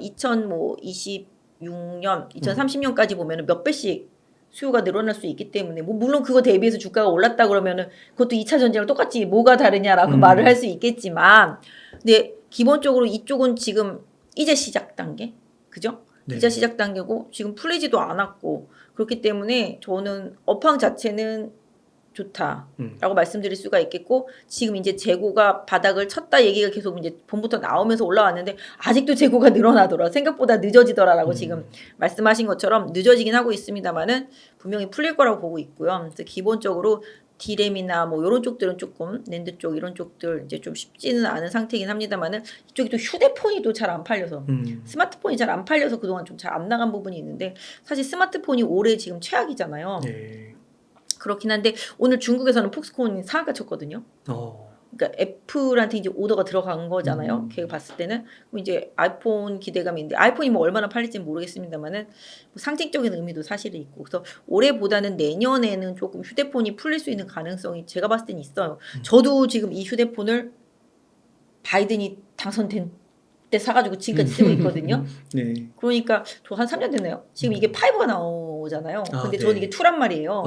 2026년 2030년까지 보면은 몇 배씩 수요가 늘어날 수 있기 때문에 뭐 물론 그거 대비해서 주가가 올랐다 그러면은 그것도 2차 전지랑 똑같이 뭐가 다르냐라고 말을 할 수 있겠지만 근데 기본적으로 이쪽은 지금 이제 시작 단계 그죠? 네. 이제 시작 단계고 지금 풀리지도 않았고 그렇기 때문에 저는 업황 자체는 좋다라고 말씀드릴 수가 있겠고 지금 이제 재고가 바닥을 쳤다 얘기가 계속 이제 봄부터 나오면서 올라왔는데 아직도 재고가 늘어나더라 생각보다 늦어지더라라고 지금 말씀하신 것처럼 늦어지긴 하고 있습니다만은 분명히 풀릴 거라고 보고 있고요. 그래서 기본적으로 D램이나 뭐 이런 쪽들은 조금 랜드 쪽 이런 쪽들 이제 좀 쉽지는 않은 상태이긴 합니다만은 이쪽이 또 휴대폰이 또 잘 안 팔려서 스마트폰이 잘 안 팔려서 그동안 좀 잘 안 나간 부분이 있는데 사실 스마트폰이 올해 지금 최악이잖아요. 네. 그렇긴 한데 오늘 중국에서는 폭스콘이 상한가 쳤거든요. 그러니까 애플한테 이제 오더가 들어간 거잖아요. 걔가 봤을 때는 그럼 이제 아이폰 기대감이 있는데 아이폰이 뭐 얼마나 팔릴지는 모르겠습니다만은 뭐 상징적인 의미도 사실은 있고 그래서 올해보다는 내년에는 조금 휴대폰이 풀릴 수 있는 가능성이 제가 봤을 때는 있어요. 저도 지금 이 휴대폰을 바이든이 당선된 때 사가지고 지금까지 쓰고 있거든요. 네. 그러니까 저 한 3년 됐나요? 지금 이게 5가 나오잖아요. 아, 근데 네. 저는 이게 2란 말이에요.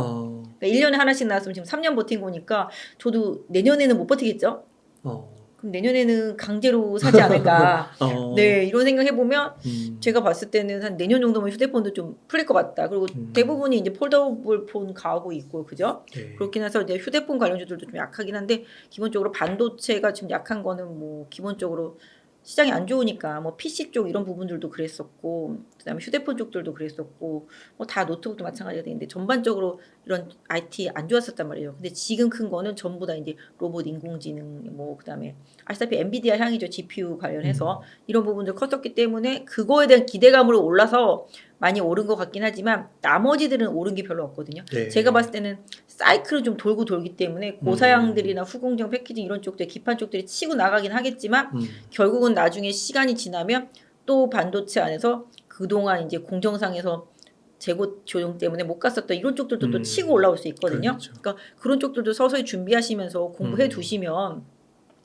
그러니까 1년에 하나씩 나왔으면 지금 3년 버틴 거니까 저도 내년에는 못 버티겠죠? 어. 그럼 내년에는 강제로 사지 않을까. 어. 네, 이런 생각 해보면 음. 제가 봤을 때는 한 내년 정도면 휴대폰도 좀 풀릴 것 같다. 그리고 대부분이 이제 폴더블 폰 가고 있고, 그죠? 네. 그렇긴 해서 이제 휴대폰 관련주들도 좀 약하긴 한데, 기본적으로 반도체가 지금 약한 거는 뭐, 기본적으로 시장이 안 좋으니까 뭐 PC 쪽 이런 부분들도 그랬었고, 그다음에 휴대폰 쪽들도 그랬었고, 뭐 다 노트북도 마찬가지가 되는데 전반적으로 이런 IT 안 좋았었단 말이에요. 근데 지금 큰 거는 전부 다 이제 로봇, 인공지능, 뭐 그다음에 아시다시피 엔비디아 향이죠. GPU 관련해서 이런 부분들 컸었기 때문에 그거에 대한 기대감으로 올라서 많이 오른 것 같긴 하지만 나머지들은 오른 게 별로 없거든요. 네. 제가 봤을 때는 사이클은 좀 돌고 돌기 때문에 고사양들이나 후공정 패키징 이런 쪽들 기판 쪽들이 치고 나가긴 하겠지만 결국은 나중에 시간이 지나면 또 반도체 안에서 그동안 이제 공정상에서 재고 조정 때문에 못 갔었던 이런 쪽들도 또 치고 올라올 수 있거든요. 그렇죠. 그러니까 그런 쪽들도 서서히 준비하시면서 공부해 두시면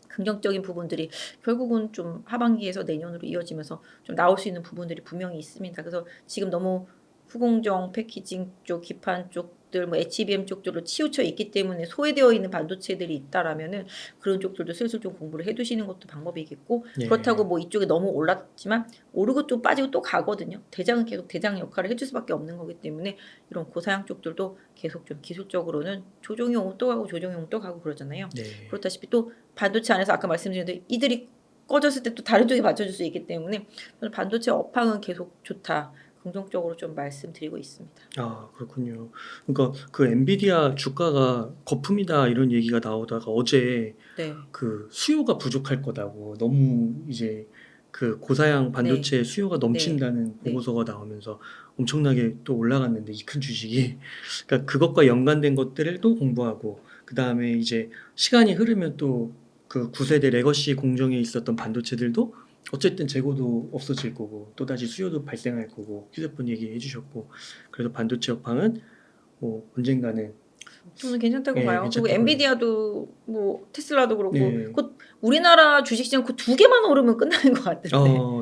긍정적인 부분들이 결국은 좀 하반기에서 내년으로 이어지면서 좀 나올 수 있는 부분들이 분명히 있습니다. 그래서 지금 너무 후공정 패키징 쪽, 기판 쪽들, 뭐 HBM 쪽들로 치우쳐 있기 때문에 소외되어 있는 반도체들이 있다라면은 그런 쪽들도 슬슬 좀 공부를 해두시는 것도 방법이겠고 네. 그렇다고 뭐 이쪽에 너무 올랐지만 오르고 또 빠지고 또 가거든요. 대장은 계속 대장 역할을 해줄 수밖에 없는 거기 때문에 이런 고사양 쪽들도 계속 좀 기술적으로는 조정용 또 가고 조정용 또 가고 그러잖아요. 네. 그렇다시피 또 반도체 안에서 아까 말씀드린 대로 이들이 꺼졌을 때 또 다른 쪽에 맞춰줄 수 있기 때문에 저는 반도체 업황은 계속 좋다. 긍정적으로 좀 말씀드리고 있습니다. 아, 그렇군요. 그러니까 그 엔비디아 주가가 거품이다 이런 얘기가 나오다가 어제 네. 그 수요가 부족할 거다고 너무 이제 그 고사양 반도체 수요가 넘친다는 네. 보고서가 나오면서 엄청나게 또 올라갔는데 이 큰 주식이 그러니까 그것과 연관된 것들을 또 공부하고 그 다음에 이제 시간이 흐르면 또 그 9세대 레거시 공정에 있었던 반도체들도 어쨌든 재고도 없어질 거고 또다시 수요도 발생할 거고 휴대폰 얘기해 주셨고 그래서 반도체 업황은 뭐 언젠가는 저는 괜찮다고 예, 봐요. 그리고 괜찮다고요. 엔비디아도 뭐 테슬라도 그렇고 네. 곧 우리나라 주식시장 그 두 개만 오르면 끝나는 것 같은데.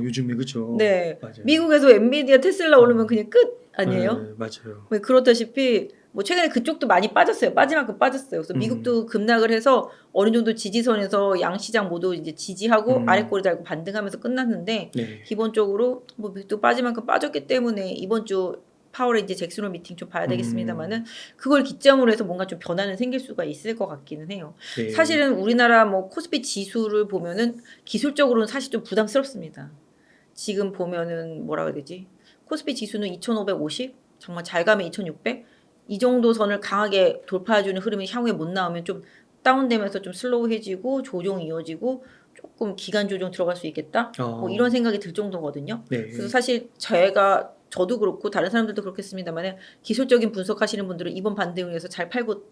요즘에 그죠. 네. 맞아요. 미국에서 엔비디아, 테슬라 오르면 그냥 끝 아니에요? 네, 맞아요. 뭐 그렇다시피 뭐 최근에 그쪽도 많이 빠졌어요. 빠질 만큼 빠졌어요. 그래서 미국도 급락을 해서 어느 정도 지지선에서 양 시장 모두 이제 지지하고 아래 꼬리 달고 반등하면서 끝났는데 네. 기본적으로 뭐 미국도 빠질 만큼 빠졌기 때문에 이번 주 파월의 이제 잭슨 홀 미팅 좀 봐야 되겠습니다만은 그걸 기점으로 해서 뭔가 좀 변화는 생길 수가 있을 것 같기는 해요. 네. 사실은 우리나라 뭐 코스피 지수를 보면은 기술적으로는 사실 좀 부담스럽습니다. 지금 보면은 뭐라 그래야 되지? 코스피 지수는 2,550, 정말 잘 가면 2,600. 이 정도 선을 강하게 돌파해주는 흐름이 향후에 못 나오면 좀 다운되면서 좀 슬로우해지고 조정 이어지고 조금 기간 조정 들어갈 수 있겠다. 뭐 이런 생각이 들 정도거든요. 네. 그래서 사실 저도 그렇고 다른 사람들도 그렇겠습니다만 기술적인 분석하시는 분들은 이번 반등을 위해서 잘 팔고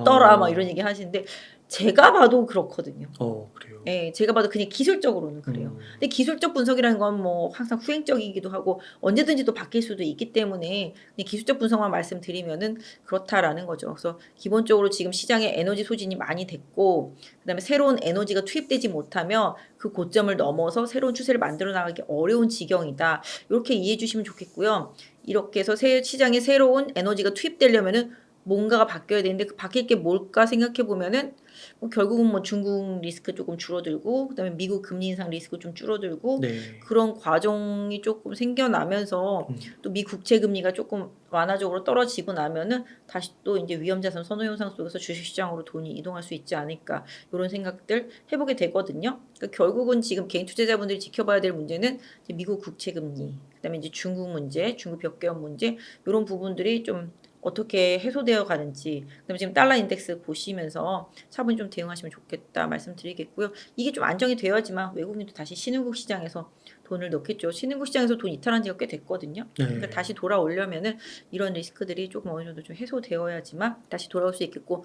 떠라 막 이런 얘기 하시는데 제가 봐도 그렇거든요. 그래요. 예, 제가 봐도 그냥 기술적으로는 그래요. 근데 기술적 분석이라는 건 뭐 항상 후행적이기도 하고 언제든지 또 바뀔 수도 있기 때문에 그냥 기술적 분석만 말씀드리면은 그렇다라는 거죠. 그래서 기본적으로 지금 시장에 에너지 소진이 많이 됐고 그다음에 새로운 에너지가 투입되지 못하면 그 고점을 넘어서 새로운 추세를 만들어 나가기 어려운 지경이다. 이렇게 이해해 주시면 좋겠고요. 이렇게 해서 시장에 새로운 에너지가 투입되려면은 뭔가가 바뀌어야 되는데 그 바뀔 게 뭘까 생각해 보면은 뭐 결국은 뭐 중국 리스크 조금 줄어들고 그다음에 미국 금리 인상 리스크 좀 줄어들고 네. 그런 과정이 조금 생겨나면서 또 미 국채 금리가 조금 완화적으로 떨어지고 나면은 다시 또 이제 위험자산 선호 현상 속에서 주식시장으로 돈이 이동할 수 있지 않을까 이런 생각들 해보게 되거든요. 그러니까 결국은 지금 개인 투자자분들이 지켜봐야 될 문제는 이제 미국 국채 금리, 그다음에 이제 중국 문제, 중국 벽개업 문제 이런 부분들이 좀 어떻게 해소되어 가는지 그다음에 지금 달러 인덱스 보시면서 차분히 좀 대응하시면 좋겠다 말씀드리겠고요. 이게 좀 안정이 되어야지만 외국인도 다시 신흥국 시장에서 돈을 넣겠죠. 신흥국 시장에서 돈 이탈한 지가 꽤 됐거든요. 그러니까 다시 돌아오려면은 이런 리스크들이 조금 어느 정도 좀 해소되어야지만 다시 돌아올 수 있겠고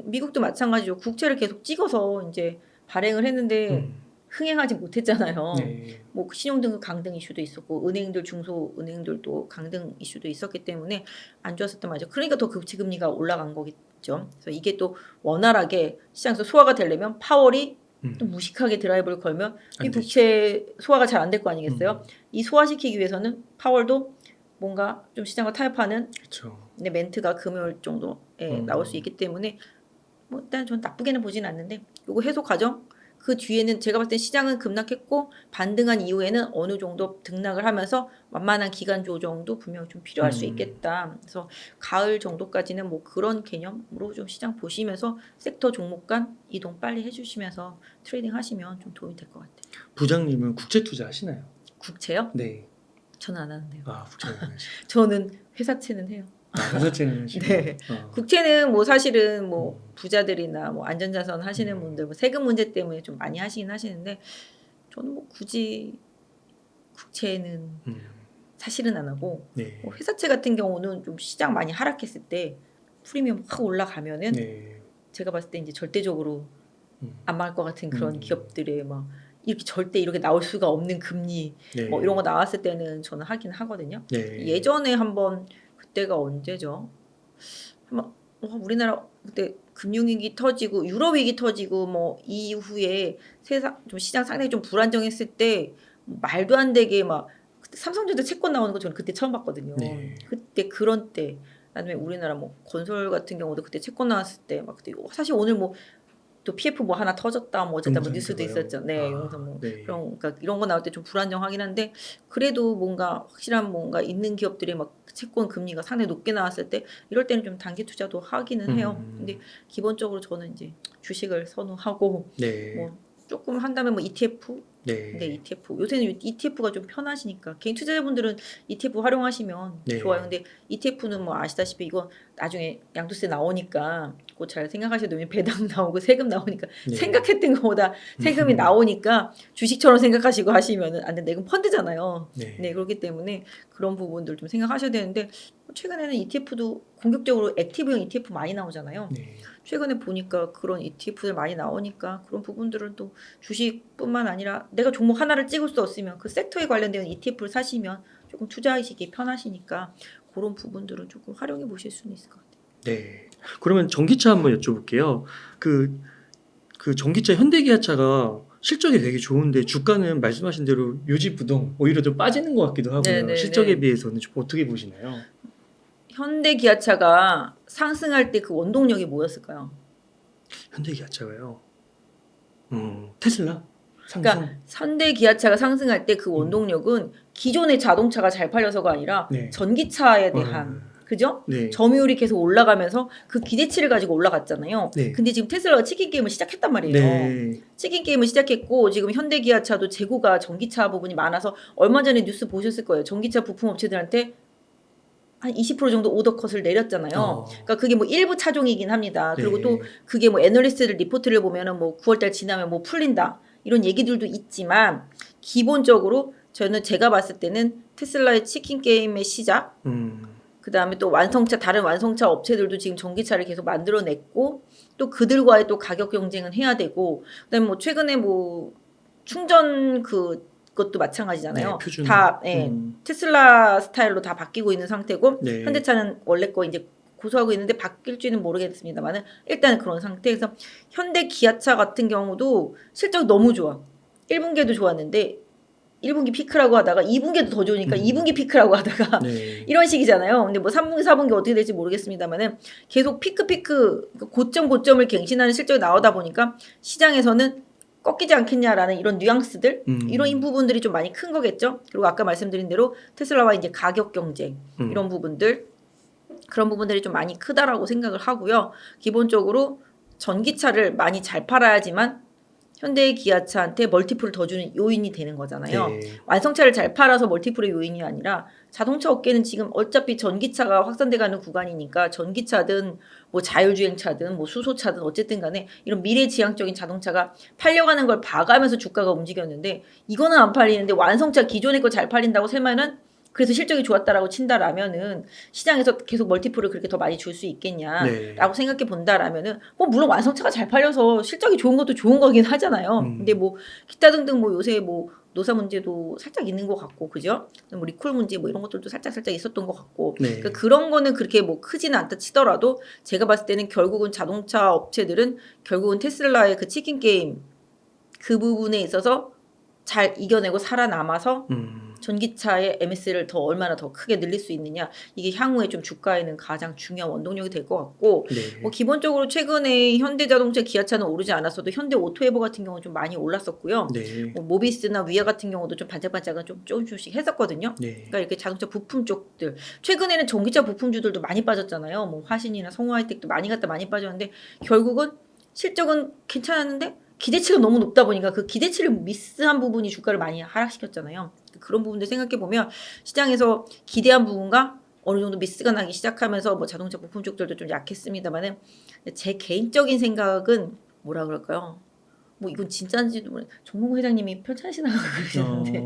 미국도 마찬가지로 국채를 계속 찍어서 이제 발행을 했는데 흥행하지 못했잖아요. 네. 뭐 신용등급 강등 이슈도 있었고 은행들 중소은행들도 강등 이슈도 있었기 때문에 안 좋았었단 말이죠. 그러니까 더 국채금리가 올라간 거겠죠. 그래서 이게 또 원활하게 시장에서 소화가 되려면 파월이 또 무식하게 드라이브를 걸면 이 안 되죠. 부채 소화가 잘 안 될 거 아니겠어요? 이 소화시키기 위해서는 파월도 뭔가 좀 시장과 타협하는 그렇죠. 멘트가 금요일 정도에 나올 수 있기 때문에 뭐 일단 전 나쁘게는 보진 않는데 요거 해소 과정 그 뒤에는 제가 봤을 때 시장은 급락했고 반등한 이후에는 어느 정도 등락을 하면서 완만한 기간 조정도 분명히 좀 필요할 수 있겠다. 그래서 가을 정도까지는 뭐 그런 개념으로 좀 시장 보시면서 섹터 종목 간 이동 빨리 해주시면서 트레이딩 하시면 좀 도움이 될 것 같아요. 부장님은 국채 투자 하시나요? 국채요? 네. 저는 안 하는데요. 아, 국채 안 하시고. 저는 회사채는 해요. 회사채는 하시고. 네. 국채는 뭐 사실은 뭐 부자들이나 뭐 안전자산 하시는 분들 뭐 세금 문제 때문에 좀 많이 하시긴 하시는데 저는 뭐 굳이 국채는 사실은 안 하고 네. 뭐 회사채 같은 경우는 좀 시장 많이 하락했을 때 프리미엄 확 올라가면은 네. 제가 봤을 때 이제 절대적으로 안 망할 것 같은 그런 음. 기업들의 막 이렇게 절대 이렇게 나올 수가 없는 금리 네. 뭐 이런 거 나왔을 때는 저는 하긴 하거든요. 네. 예전에 한번 그때가 언제죠? 한번 우리나라 그때 금융위기 터지고 유럽 위기 터지고 뭐 이후에 세상 좀 시장 상당히 좀 불안정했을 때 말도 안 되게 막 그때 삼성전자 채권 나오는 거 저는 그때 처음 봤거든요. 네. 그때 그런 때 그다음에 우리나라 뭐 건설 같은 경우도 그때 채권 나왔을 때 막 그때 사실 오늘 뭐 또 PF 뭐 하나 터졌다 뭐 어쨌다 뭐 뉴스도 용산 있었죠. 네, 아, 용산 뭐 네. 그런 그러니까 이런 거 나올 때 좀 불안정하긴 한데 그래도 뭔가 확실한 뭔가 있는 기업들이 막 채권 금리가 상당히 높게 나왔을 때 이럴 때는 좀 단기 투자도 하기는 해요. 근데 기본적으로 저는 이제 주식을 선호하고 네. 뭐 조금 한다면 뭐 ETF 네. 근데 ETF 요새는 ETF가 좀 편하시니까 개인 투자자분들은 ETF 활용하시면 네. 좋아요. 근데 ETF는 뭐 아시다시피 이거 나중에 양도세 나오니까 그거 잘 생각하셔야 돼요. 배당 나오고 세금 나오니까 네. 생각했던 것보다 세금이 나오니까 주식처럼 생각하시고 하시면은 안 된다. 이건 펀드잖아요. 네. 네, 그렇기 때문에 그런 부분들 좀 생각하셔야 되는데 최근에는 ETF도 공격적으로 액티브형 ETF 많이 나오잖아요. 네. 최근에 보니까 그런 ETF들 많이 나오니까 그런 부분들은 또 주식뿐만 아니라 내가 종목 하나를 찍을 수 없으면 그 섹터에 관련된 ETF를 사시면 조금 투자하시기 편하시니까 그런 부분들은 조금 활용해 보실 수는 있을 것 같아요. 네. 그러면 전기차 한번 여쭤볼게요. 그 전기차 현대기아차가 실적이 되게 좋은데 주가는 말씀하신 대로 요지부동 오히려 좀 빠지는 것 같기도 하고요. 네네네. 실적에 비해서는 좀 어떻게 보시나요? 현대 기아차가 상승할 때 그 원동력이 뭐였을까요? 현대기아차가요. 테슬라 상승. 그러니까 현대 기아차가 상승할 때 그 원동력은 기존의 자동차가 잘 팔려서가 아니라 네. 전기차에 대한 그죠? 네. 점유율이 계속 올라가면서 그 기대치를 가지고 올라갔잖아요. 네. 근데 지금 테슬라가 치킨 게임을 시작했단 말이에요. 네. 치킨 게임을 시작했고 지금 현대 기아차도 재고가 전기차 부분이 많아서 얼마 전에 뉴스 보셨을 거예요. 전기차 부품 업체들한테 한 20% 정도 오더 컷을 내렸잖아요. 그러니까 그게 뭐 일부 차종이긴 합니다. 그리고 네. 또 그게 뭐 애널리스트들 리포트를 보면은 뭐 9월달 지나면 뭐 풀린다 이런 얘기들도 있지만 기본적으로 저는 제가 봤을 때는 테슬라의 치킨 게임의 시작, 그 다음에 또 다른 완성차 업체들도 지금 전기차를 계속 만들어냈고 또 그들과의 또 가격 경쟁은 해야 되고 그다음에 뭐 최근에 뭐 충전 그것도 마찬가지잖아요. 네, 표준. 다 테슬라 스타일로 다 바뀌고 있는 상태고 네. 현대차는 원래 거 이제 고수하고 있는데 바뀔지는 모르겠습니다만은 일단은 그런 상태에서 현대 기아차 같은 경우도 실적 너무 좋아. 1분기에도 좋았는데 1분기 피크라고 하다가 2분기에도 더 좋으니까 2분기 피크라고 하다가 네. 이런 식이잖아요. 근데 뭐 3분기, 4분기 어떻게 될지 모르겠습니다만은 계속 피크 고점을 갱신하는 실적이 나오다 보니까 시장에서는 꺾이지 않겠냐라는 이런 뉘앙스들 이런 부분들이 좀 많이 큰 거겠죠. 그리고 아까 말씀드린 대로 테슬라와 이제 가격 경쟁 이런 부분들 그런 부분들이 좀 많이 크다라고 생각을 하고요. 기본적으로 전기차를 많이 잘 팔아야지만 현대 기아차한테 멀티플을 더 주는 요인이 되는 거잖아요. 네. 완성차를 잘 팔아서 멀티플의 요인이 아니라 자동차 업계는 지금 어차피 전기차가 확산돼가는 구간이니까 전기차든 뭐 자율주행차든 뭐 수소차든 어쨌든 간에 이런 미래지향적인 자동차가 팔려가는 걸 봐가면서 주가가 움직였는데 이거는 안 팔리는데 완성차 기존의 거 잘 팔린다고 세면은 그래서 실적이 좋았다라고 친다라면은 시장에서 계속 멀티플을 그렇게 더 많이 줄 수 있겠냐라고 네. 생각해 본다라면은 뭐 물론 완성차가 잘 팔려서 실적이 좋은 것도 좋은 거긴 하잖아요. 근데 뭐 기타 등등 뭐 요새 뭐 노사 문제도 살짝 있는 것 같고 그죠? 뭐 리콜 문제 뭐 이런 것들도 살짝 있었던 것 같고 네. 그러니까 그런 거는 그렇게 뭐 크지는 않다 치더라도 제가 봤을 때는 결국은 자동차 업체들은 결국은 테슬라의 그 치킨 게임 그 부분에 있어서 잘 이겨내고 살아남아서 전기차의 MS를 더 얼마나 더 크게 늘릴 수 있느냐 이게 향후에 좀 주가에는 가장 중요한 원동력이 될 것 같고 네. 뭐 기본적으로 최근에 현대자동차, 기아차는 오르지 않았어도 현대 오토에버 같은 경우는 좀 많이 올랐었고요. 네. 뭐 모비스나 위아 같은 경우도 좀 반짝반짝은 좀 조금씩 했었거든요. 네. 그러니까 이렇게 자동차 부품 쪽들 최근에는 전기차 부품주들도 많이 빠졌잖아요. 뭐 화신이나 성우하이텍도 많이 갔다 많이 빠졌는데 결국은 실적은 괜찮았는데 기대치가 너무 높다 보니까 그 기대치를 미스한 부분이 주가를 많이 하락시켰잖아요. 그런 부분들 생각해 보면 시장에서 기대한 부분과 어느 정도 미스가 나기 시작하면서 뭐 자동차 부품 쪽들도 좀 약했습니다만은 제 개인적인 생각은 뭐라 그럴까요? 뭐 이건 진짜인지도 모르. 정몽구 회장님이 편찮으시다고 그러시는데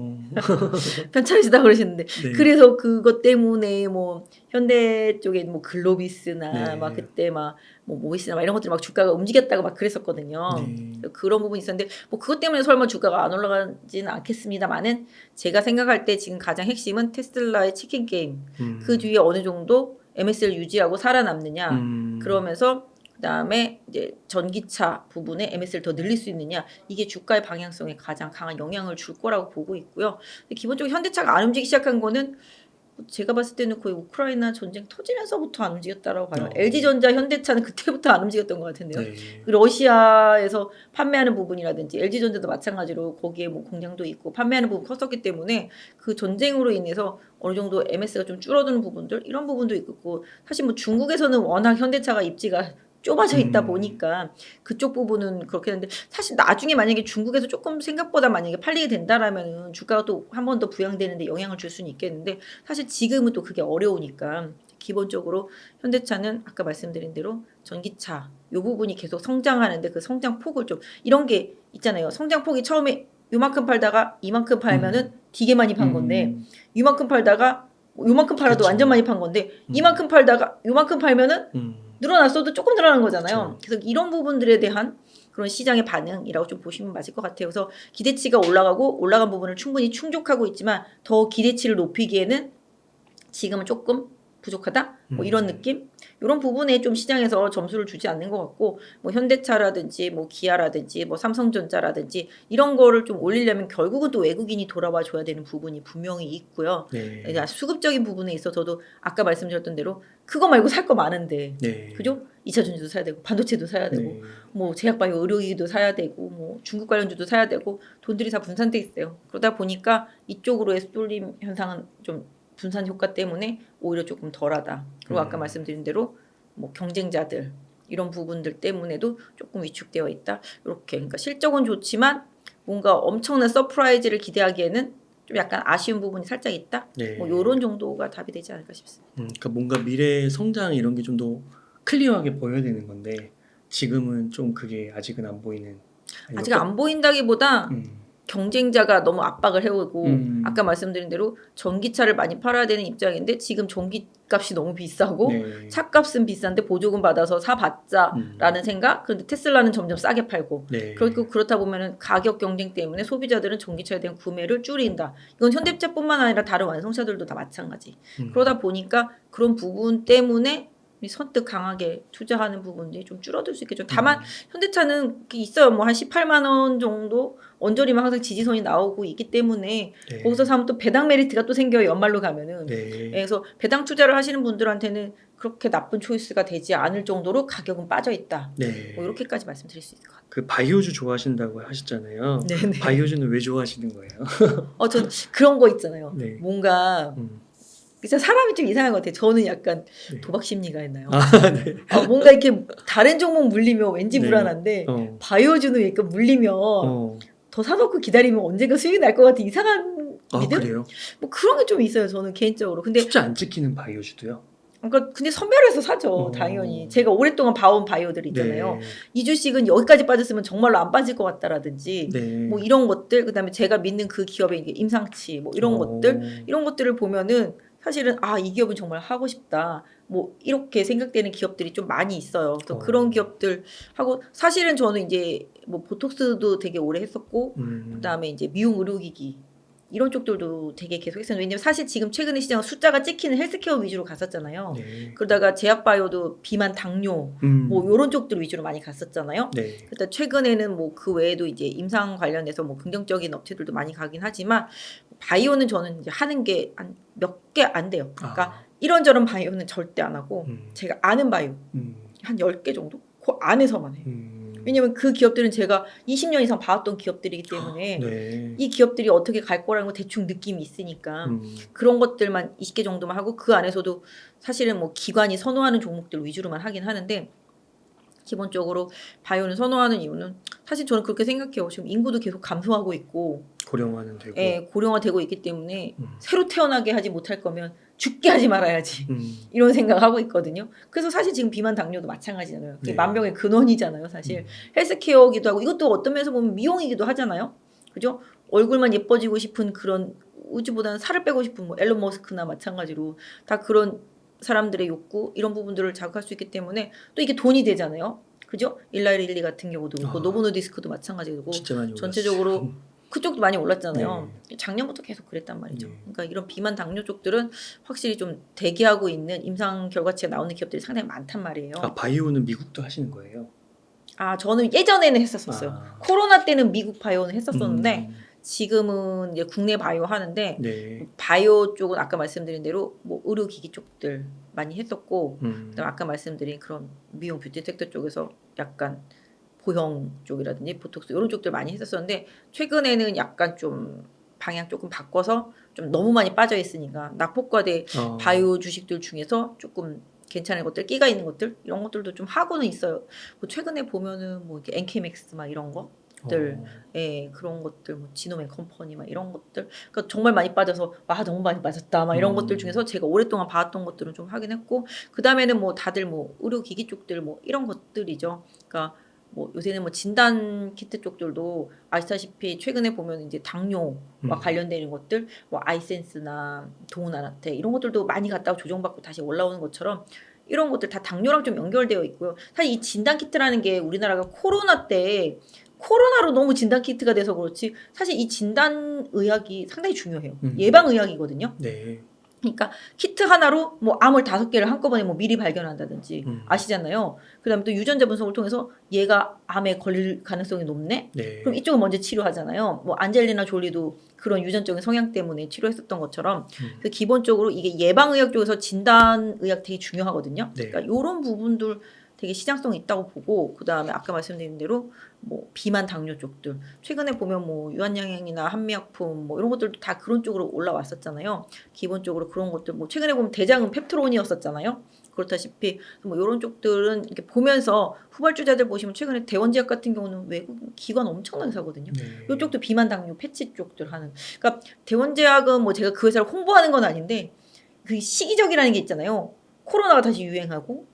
편찮으시다고 그러시는데 네. 그래서 그것 때문에 뭐 현대 쪽에 뭐 글로비스나 네. 막 그때 막 뭐 모비스나 막 이런 것들 막 주가가 움직였다고 막 그랬었거든요. 네. 그런 부분이 있었는데 뭐 그것 때문에 설마 주가가 안 올라가지는 않겠습니다만은 제가 생각할 때 지금 가장 핵심은 테슬라의 치킨 게임 그 뒤에 어느 정도 MS를 유지하고 살아남느냐 그러면서 그다음에 이제 전기차 부분에 MS를 더 늘릴 수 있느냐 이게 주가의 방향성에 가장 강한 영향을 줄 거라고 보고 있고요. 근데 기본적으로 현대차가 안 움직이기 시작한 거는 제가 봤을 때는 거의 우크라이나 전쟁 터지면서부터 안 움직였다라고 봐요. LG전자, 현대차는 그때부터 안 움직였던 것 같은데요. 네. 러시아에서 판매하는 부분이라든지 LG전자도 마찬가지로 거기에 뭐 공장도 있고 판매하는 부분 컸었기 때문에 그 전쟁으로 인해서 어느 정도 MS가 좀 줄어드는 부분들 이런 부분도 있고 사실 뭐 중국에서는 워낙 현대차가 입지가 좁아져 있다 보니까 그쪽 부분은 그렇게 했는데 사실 나중에 만약에 중국에서 조금 생각보다 만약에 팔리게 된다라면은 주가가 또 한 번 더 부양되는데 영향을 줄 수는 있겠는데 사실 지금은 또 그게 어려우니까 기본적으로 현대차는 아까 말씀드린 대로 전기차 요 부분이 계속 성장하는데 그 성장 폭을 좀 이런 게 있잖아요. 성장 폭이 처음에 요만큼 팔다가 이만큼 팔면은 되게 많이 판 건데 이만큼 팔다가 요만큼 팔아도 그쵸. 완전 많이 판 건데 이만큼 팔다가 요만큼 팔면은 늘어났어도 조금 늘어나는 거잖아요. 그래서 이런 부분들에 대한 그런 시장의 반응이라고 좀 보시면 맞을 것 같아요. 그래서 기대치가 올라가고 올라간 부분을 충분히 충족하고 있지만 더 기대치를 높이기에는 지금은 조금 부족하다? 뭐 이런 느낌? 이런 부분에 좀 시장에서 점수를 주지 않는 것 같고 뭐 현대차라든지 뭐 기아라든지 뭐 삼성전자라든지 이런 거를 좀 올리려면 결국은 또 외국인이 돌아와 줘야 되는 부분이 분명히 있고요. 네. 그러니까 수급적인 부분에 있어서도 아까 말씀드렸던 대로 그거 말고 살 거 많은데 네. 그죠? 2차 전지도 사야 되고 반도체도 사야 되고 네. 뭐 제약바이오 의료기기도 사야 되고 뭐 중국 관련주도 사야 되고 돈들이 다 분산돼 있어요. 그러다 보니까 이쪽으로의 쏠림 현상은 좀 분산 효과 때문에 오히려 조금 덜하다. 그리고 아까 말씀드린 대로 뭐 경쟁자들 이런 부분들 때문에도 조금 위축되어 있다. 이렇게 그러니까 실적은 좋지만 뭔가 엄청난 서프라이즈를 기대하기에는 좀 약간 아쉬운 부분이 살짝 있다. 네. 뭐 이런 정도가 답이 되지 않을까 싶습니다. 그러니까 뭔가 미래 성장 이런 게 좀 더 클리어하게 보여야 되는 건데 지금은 좀 그게 아직은 안 보이는. 아직 안 보인다기보다 경쟁자가 너무 압박을 해오고 아까 말씀드린 대로 전기차를 많이 팔아야 되는 입장인데 지금 전기값이 너무 비싸고 네. 차값은 비싼데 보조금 받아서 사봤자라는 생각. 그런데 테슬라는 점점 싸게 팔고 네. 그리고 그렇다 보면은 가격 경쟁 때문에 소비자들은 전기차에 대한 구매를 줄인다. 이건 현대차뿐만 아니라 다른 완성차들도 다 마찬가지. 그러다 보니까 그런 부분 때문에 선뜻 강하게 투자하는 부분들이 좀 줄어들 수 있겠죠. 다만 현대차는 있어요. 뭐 한 18만 원 정도 언저리만 항상 지지선이 나오고 있기 때문에 네. 거기서 사면 또 배당 메리트가 또 생겨요. 연말로 가면은. 네. 그래서 배당 투자를 하시는 분들한테는 그렇게 나쁜 초이스가 되지 않을 정도로 가격은 빠져 있다. 네. 뭐 이렇게까지 말씀드릴 수 있을 것 같아요. 그 바이오주 좋아하신다고 하셨잖아요. 네네. 바이오주는 왜 좋아하시는 거예요? 전 그런 거 있잖아요. 네. 뭔가 진짜 사람이 좀 이상한 것 같아요. 저는 약간 네. 도박 심리가 있나요? 네. 뭔가 이렇게 다른 종목 물리면 왠지 네. 불안한데 바이오주는 약간 물리면 더 사놓고 기다리면 언젠가 수익이 날 것 같은 이상한 믿음? 그래요? 뭐 그런 게 좀 있어요. 저는 개인적으로. 근데 숫자 안 찍히는 바이오주도요? 그러니까 근데 선별해서 사죠. 당연히. 제가 오랫동안 봐온 바이오들 있잖아요. 이 주식은 여기까지 빠졌으면 정말로 안 빠질 것 같다라든지 네. 뭐 이런 것들 그다음에 제가 믿는 그 기업의 임상치 뭐 이런 것들 이런 것들을 보면은 사실은 이 기업은 정말 하고 싶다. 뭐 이렇게 생각되는 기업들이 좀 많이 있어요. 그래서 그런 기업들 하고 사실은 저는 이제 뭐 보톡스도 되게 오래 했었고 그다음에 이제 미용 의료기기 이런 쪽들도 되게 계속 했었는데 왜냐면 사실 지금 최근에 시장은 숫자가 찍히는 헬스케어 위주로 갔었잖아요. 네. 그러다가 제약바이오도 비만 당뇨 뭐 요런 쪽들 위주로 많이 갔었잖아요. 네. 그러다 최근에는 뭐 그 외에도 이제 임상 관련해서 뭐 긍정적인 업체들도 많이 가긴 하지만 바이오는 저는 이제 하는 게 몇 개 안 돼요. 그러니까 이런저런 바이오는 절대 안 하고 제가 아는 바이오 한 10개 정도? 그 안에서만 해요. 왜냐면 그 기업들은 제가 20년 이상 봐왔던 기업들이기 때문에 네. 이 기업들이 어떻게 갈 거라는 거 대충 느낌이 있으니까 그런 것들만 20개 정도만 하고 그 안에서도 사실은 뭐 기관이 선호하는 종목들 위주로만 하긴 하는데 기본적으로 바이오는 선호하는 이유는 사실 저는 그렇게 생각해요. 지금 인구도 계속 감소하고 있고 고령화는 되고. 예, 고령화되고 있기 때문에 새로 태어나게 하지 못할 거면 죽게 하지 말아야지. 음. 이런 생각을 하고 있거든요. 그래서 사실 지금 비만 당뇨도 마찬가지잖아요. 그게 네. 만병의 근원이잖아요. 사실 헬스케어기도 하고 이것도 어떤 면에서 보면 미용이기도 하잖아요. 그죠? 얼굴만 예뻐지고 싶은 그런 우주보다는 살을 빼고 싶은 뭐 앨런 머스크나 마찬가지로 다 그런 사람들의 욕구 이런 부분들을 자극할 수 있기 때문에 또 이게 돈이 되잖아요. 그죠? 일라이 릴리 같은 경우도 그렇고 노보노디스크도 마찬가지고 진짜 많이 전체적으로 올랐어요. 그쪽도 많이 올랐잖아요. 작년부터 계속 그랬단 말이죠. 네. 그러니까 이런 비만 당뇨 쪽들은 확실히 좀 대기하고 있는 임상 결과치가 나오는 기업들이 상당히 많단 말이에요. 아, 바이오는 미국도 하시는 거예요? 아, 저는 예전에는 했었어요. 아. 코로나 때는 미국 바이오는 했었었는데 음. 지금은 이제 국내 바이오 하는데 네. 바이오 쪽은 아까 말씀드린 대로 뭐 의료기기 쪽들 많이 했었고 그다음 아까 말씀드린 그런 미용 뷰티 섹터 쪽에서 약간 보형 쪽이라든지 보톡스 이런 쪽들 많이 했었었는데 최근에는 약간 좀 방향 조금 바꿔서 좀 너무 많이 빠져 있으니까 낙폭과대 바이오 주식들 중에서 조금 괜찮은 것들 끼가 있는 것들 이런 것들도 좀 하고는 있어요. 뭐 최근에 보면은 뭐 이렇게 엔케맥스 막 이런 거 예, 그런 것들 뭐 지노맨 컴퍼니 막 이런 것들 그러니까 정말 많이 빠져서 아 너무 많이 빠졌다 막 이런 것들 중에서 제가 오랫동안 봐왔던 것들은 좀 하긴 했고 그 다음에는 뭐 다들 뭐 의료기기 쪽들 뭐 이런 것들이죠. 그러니까 뭐 요새는 뭐 진단 키트 쪽들도 아시다시피 최근에 보면 이제 당뇨와 관련되는 것들 뭐 아이센스나 동은아나테 이런 것들도 많이 갔다가 조정받고 다시 올라오는 것처럼 이런 것들 다 당뇨랑 좀 연결되어 있고요. 사실 이 진단 키트라는 게 우리나라가 코로나 때 코로나로 너무 진단 키트가 돼서 그렇지 사실 이 진단 의학이 상당히 중요해요. 예방 의학이거든요. 네. 그러니까 키트 하나로 뭐 암을 5개를 한꺼번에 뭐 미리 발견한다든지 아시잖아요. 그다음에 또 유전자 분석을 통해서 얘가 암에 걸릴 가능성이 높네. 네. 그럼 이쪽은 먼저 치료하잖아요. 뭐 안젤리나 졸리도 그런 유전적인 성향 때문에 치료했었던 것처럼 그 기본적으로 이게 예방의학 쪽에서 진단의학 되게 중요하거든요. 네. 그러니까 이런 부분들 되게 시장성이 있다고 보고 그다음에 아까 말씀드린 대로 뭐 비만 당뇨 쪽들 최근에 보면 뭐 유한양행이나 한미약품 뭐 이런 것들도 다 그런 쪽으로 올라왔었잖아요. 기본적으로 그런 것들 뭐 최근에 보면 대장은 펩트론이었었잖아요. 그렇다시피 뭐 이런 쪽들은 이렇게 보면서 후발주자들 보시면 최근에 대원제약 같은 경우는 외국 기관 엄청나게 사거든요. 네. 이쪽도 비만 당뇨 패치 쪽들 하는. 그러니까 대원제약은 뭐 제가 그 회사를 홍보하는 건 아닌데 그 시기적이라는 게 있잖아요. 코로나가 다시 유행하고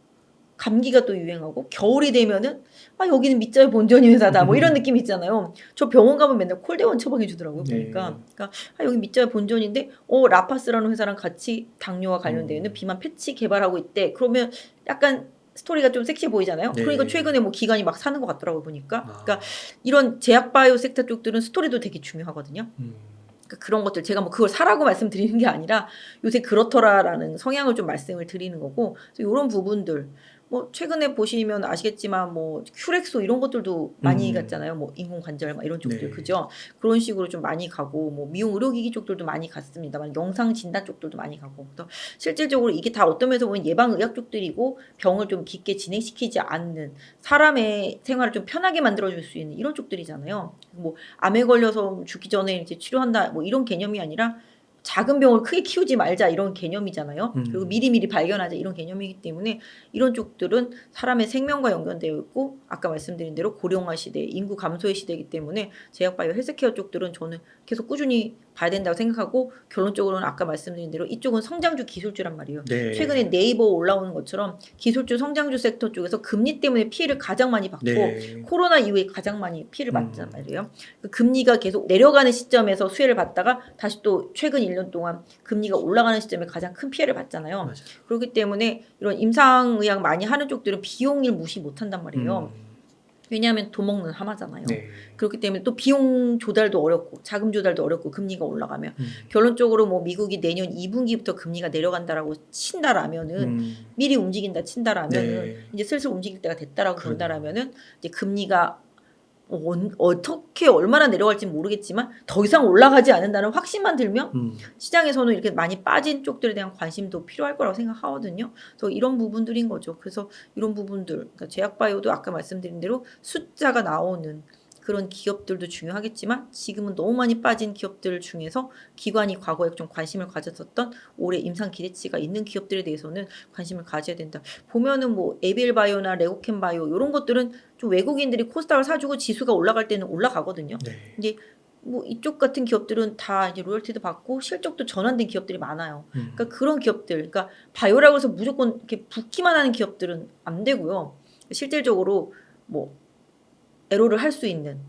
감기가 또 유행하고 겨울이 되면은 아 여기는 밑자의 본전이 회사다 뭐 이런 느낌이 있잖아요. 저 병원 가면 맨날 콜대원 처방해 주더라고요. 보니까 그러니까 아 여기 밑자의 본전인데 라파스라는 회사랑 같이 당뇨와 관련되어 있는 비만 패치 개발하고 있대. 그러면 약간 스토리가 좀 섹시해 보이잖아요. 네. 그러니까 최근에 뭐 기관이 막 사는 것 같더라고요. 보니까 그러니까 이런 제약 바이오 섹터 쪽들은 스토리도 되게 중요하거든요. 그러니까 그런 것들 제가 뭐 그걸 사라고 말씀드리는 게 아니라 요새 그렇더라라는 성향을 좀 말씀을 드리는 거고 그래서 이런 부분들 뭐 최근에 보시면 아시겠지만 뭐 큐렉소 이런 것들도 많이 갔잖아요. 뭐 인공관절 막 이런 쪽들 네. 그죠? 그런 식으로 좀 많이 가고 뭐 미용 의료기기 쪽들도 많이 갔습니다만 영상 진단 쪽들도 많이 가고 그래서 실질적으로 이게 다 어떤 면에서 보면 예방의학 쪽들이고 병을 좀 깊게 진행시키지 않는 사람의 생활을 좀 편하게 만들어줄 수 있는 이런 쪽들이잖아요. 뭐 암에 걸려서 죽기 전에 이제 치료한다 뭐 이런 개념이 아니라 작은 병을 크게 키우지 말자 이런 개념이잖아요. 그리고 미리미리 발견하자 이런 개념이기 때문에 이런 쪽들은 사람의 생명과 연관되어 있고 아까 말씀드린 대로 고령화 시대, 인구 감소의 시대이기 때문에 제약바이오 헬스케어 쪽들은 저는 계속 꾸준히 봐야 된다고 생각하고 결론적으로는 아까 말씀드린 대로 이쪽은 성장주 기술주란 말이에요. 네. 최근에 네이버 올라오는 것처럼 기술주 성장주 섹터 쪽에서 금리 때문에 피해를 가장 많이 받고 네. 코로나 이후에 가장 많이 피해를 받단 말이에요. 그 금리가 계속 내려가는 시점에서 수혜를 받다가 다시 또 최근 1년 동안 금리가 올라가는 시점에 가장 큰 피해를 받잖아요. 맞아요. 그렇기 때문에 이런 임상의학 많이 하는 쪽들은 비용을 무시 못한단 말이에요. 왜냐하면 돈 먹는 하마잖아요. 네. 그렇기 때문에 또 비용 조달도 어렵고 자금 조달도 어렵고 금리가 올라가면 음. 결론적으로 뭐 미국이 내년 2분기부터 금리가 내려간다라고 친다라면은 미리 움직인다 친다라면은 네. 이제 슬슬 움직일 때가 됐다라고 그러네요. 본다라면은 이제 금리가 어떻게 얼마나 내려갈지 모르겠지만 더 이상 올라가지 않는다는 확신만 들면 시장에서는 이렇게 많이 빠진 쪽들에 대한 관심도 필요할 거라고 생각하거든요. 그래서 이런 부분들인 거죠. 그래서 이런 부분들, 그러니까 제약바이오도 아까 말씀드린 대로 숫자가 나오는 그런 기업들도 중요하겠지만 지금은 너무 많이 빠진 기업들 중에서 기관이 과거에 좀 관심을 가졌었던 올해 임상 기대치가 있는 기업들에 대해서는 관심을 가져야 된다. 보면은 뭐 에비엘바이오나 레고캠바이오 이런 것들은 좀 외국인들이 코스닥을 사주고 지수가 올라갈 때는 올라가거든요. 네. 이제 뭐 이쪽 같은 기업들은 다 이제 로열티도 받고 실적도 전환된 기업들이 많아요. 그러니까 그런 기업들, 그러니까 바이오라고 해서 무조건 이렇게 붙기만 하는 기업들은 안 되고요. 실질적으로 뭐 에로를 할 수 있는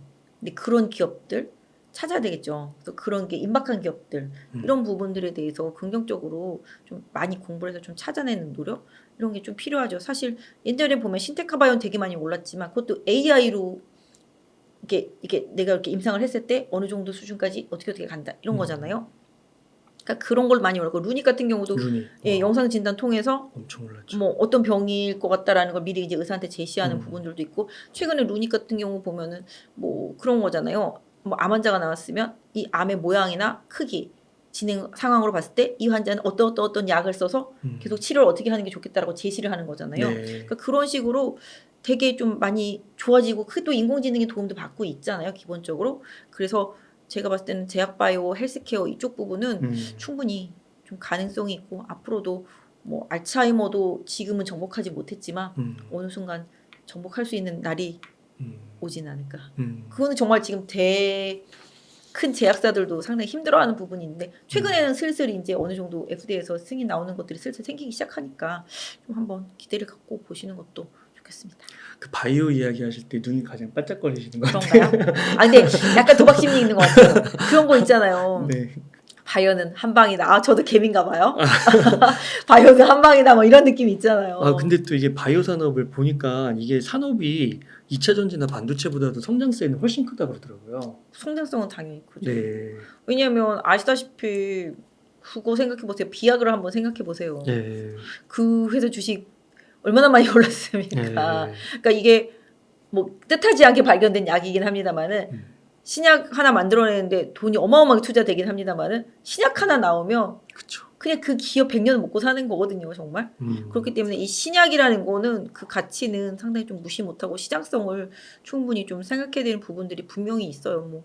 근데 그런 기업들 찾아야 되겠죠. 그래서 그런 게 임박한 기업들 이런 부분들에 대해서 긍정적으로 좀 많이 공부를 해서 좀 찾아내는 노력 이런 게 좀 필요하죠. 사실 옛날에 보면 신테카바이오는 되게 많이 올랐지만 그것도 AI로 이게 내가 이렇게 임상을 했을 때 어느 정도 수준까지 어떻게 간다 이런 거잖아요. 그러니까 그런 걸 많이 올랐고 루닉 같은 경우도 예, 영상 진단 통해서 엄청 올랐죠. 뭐 어떤 병일 것 같다라는 걸 미리 이제 의사한테 제시하는 부분들도 있고 최근에 루닉 같은 경우 보면은 뭐 그런 거잖아요. 뭐 암 환자가 나왔으면 이 암의 모양이나 크기 진행 상황으로 봤을 때 이 환자는 어떤 약을 써서 계속 치료를 어떻게 하는 게 좋겠다라고 제시를 하는 거잖아요. 네. 그러니까 그런 식으로 되게 좀 많이 좋아지고 또 인공지능의 도움도 받고 있잖아요. 기본적으로. 그래서 제가 봤을 때는 제약바이오, 헬스케어 이쪽 부분은 충분히 좀 가능성이 있고 앞으로도 뭐 알츠하이머도 지금은 정복하지 못했지만 어느 순간 정복할 수 있는 날이 오진 않을까. 그거는 정말 지금 큰 제약사들도 상당히 힘들어하는 부분이 있는데 최근에는 슬슬 이제 어느 정도 FDA에서 승인 나오는 것들이 슬슬 생기기 시작하니까 좀 한번 기대를 갖고 보시는 것도 좋겠습니다. 그 바이오 이야기 하실 때 눈이 가장 반짝거리시는 것 같아요. 그런가요? 아 근데 약간 도박심리 있는 것 같아요. 그런 거 있잖아요. 네. 바이오는 한 방이다. 아 저도 개민가 봐요. 바이오는 한 방이다. 뭐 이런 느낌이 있잖아요. 아 근데 또 이게 바이오 산업을 보니까 이게 산업이 2차 전지나 반도체보다도 성장세는 훨씬 크다 그러더라고요. 성장성은 당연히 크죠. 네. 왜냐하면 아시다시피 그거 생각해 보세요. 비약을 한번 생각해 보세요. 네. 그 회사 주식 얼마나 많이 올랐습니까? 그러니까 이게 뭐 뜻하지 않게 발견된 약이긴 합니다만은 신약 하나 만들어내는데 돈이 어마어마하게 투자되긴 합니다만은 신약 하나 나오면 그렇죠. 그냥 그 기업 100년 먹고 사는 거거든요, 정말. 그렇기 때문에 이 신약이라는 거는 그 가치는 상당히 좀 무시 못하고 시장성을 충분히 좀 생각해야 되는 부분들이 분명히 있어요. 뭐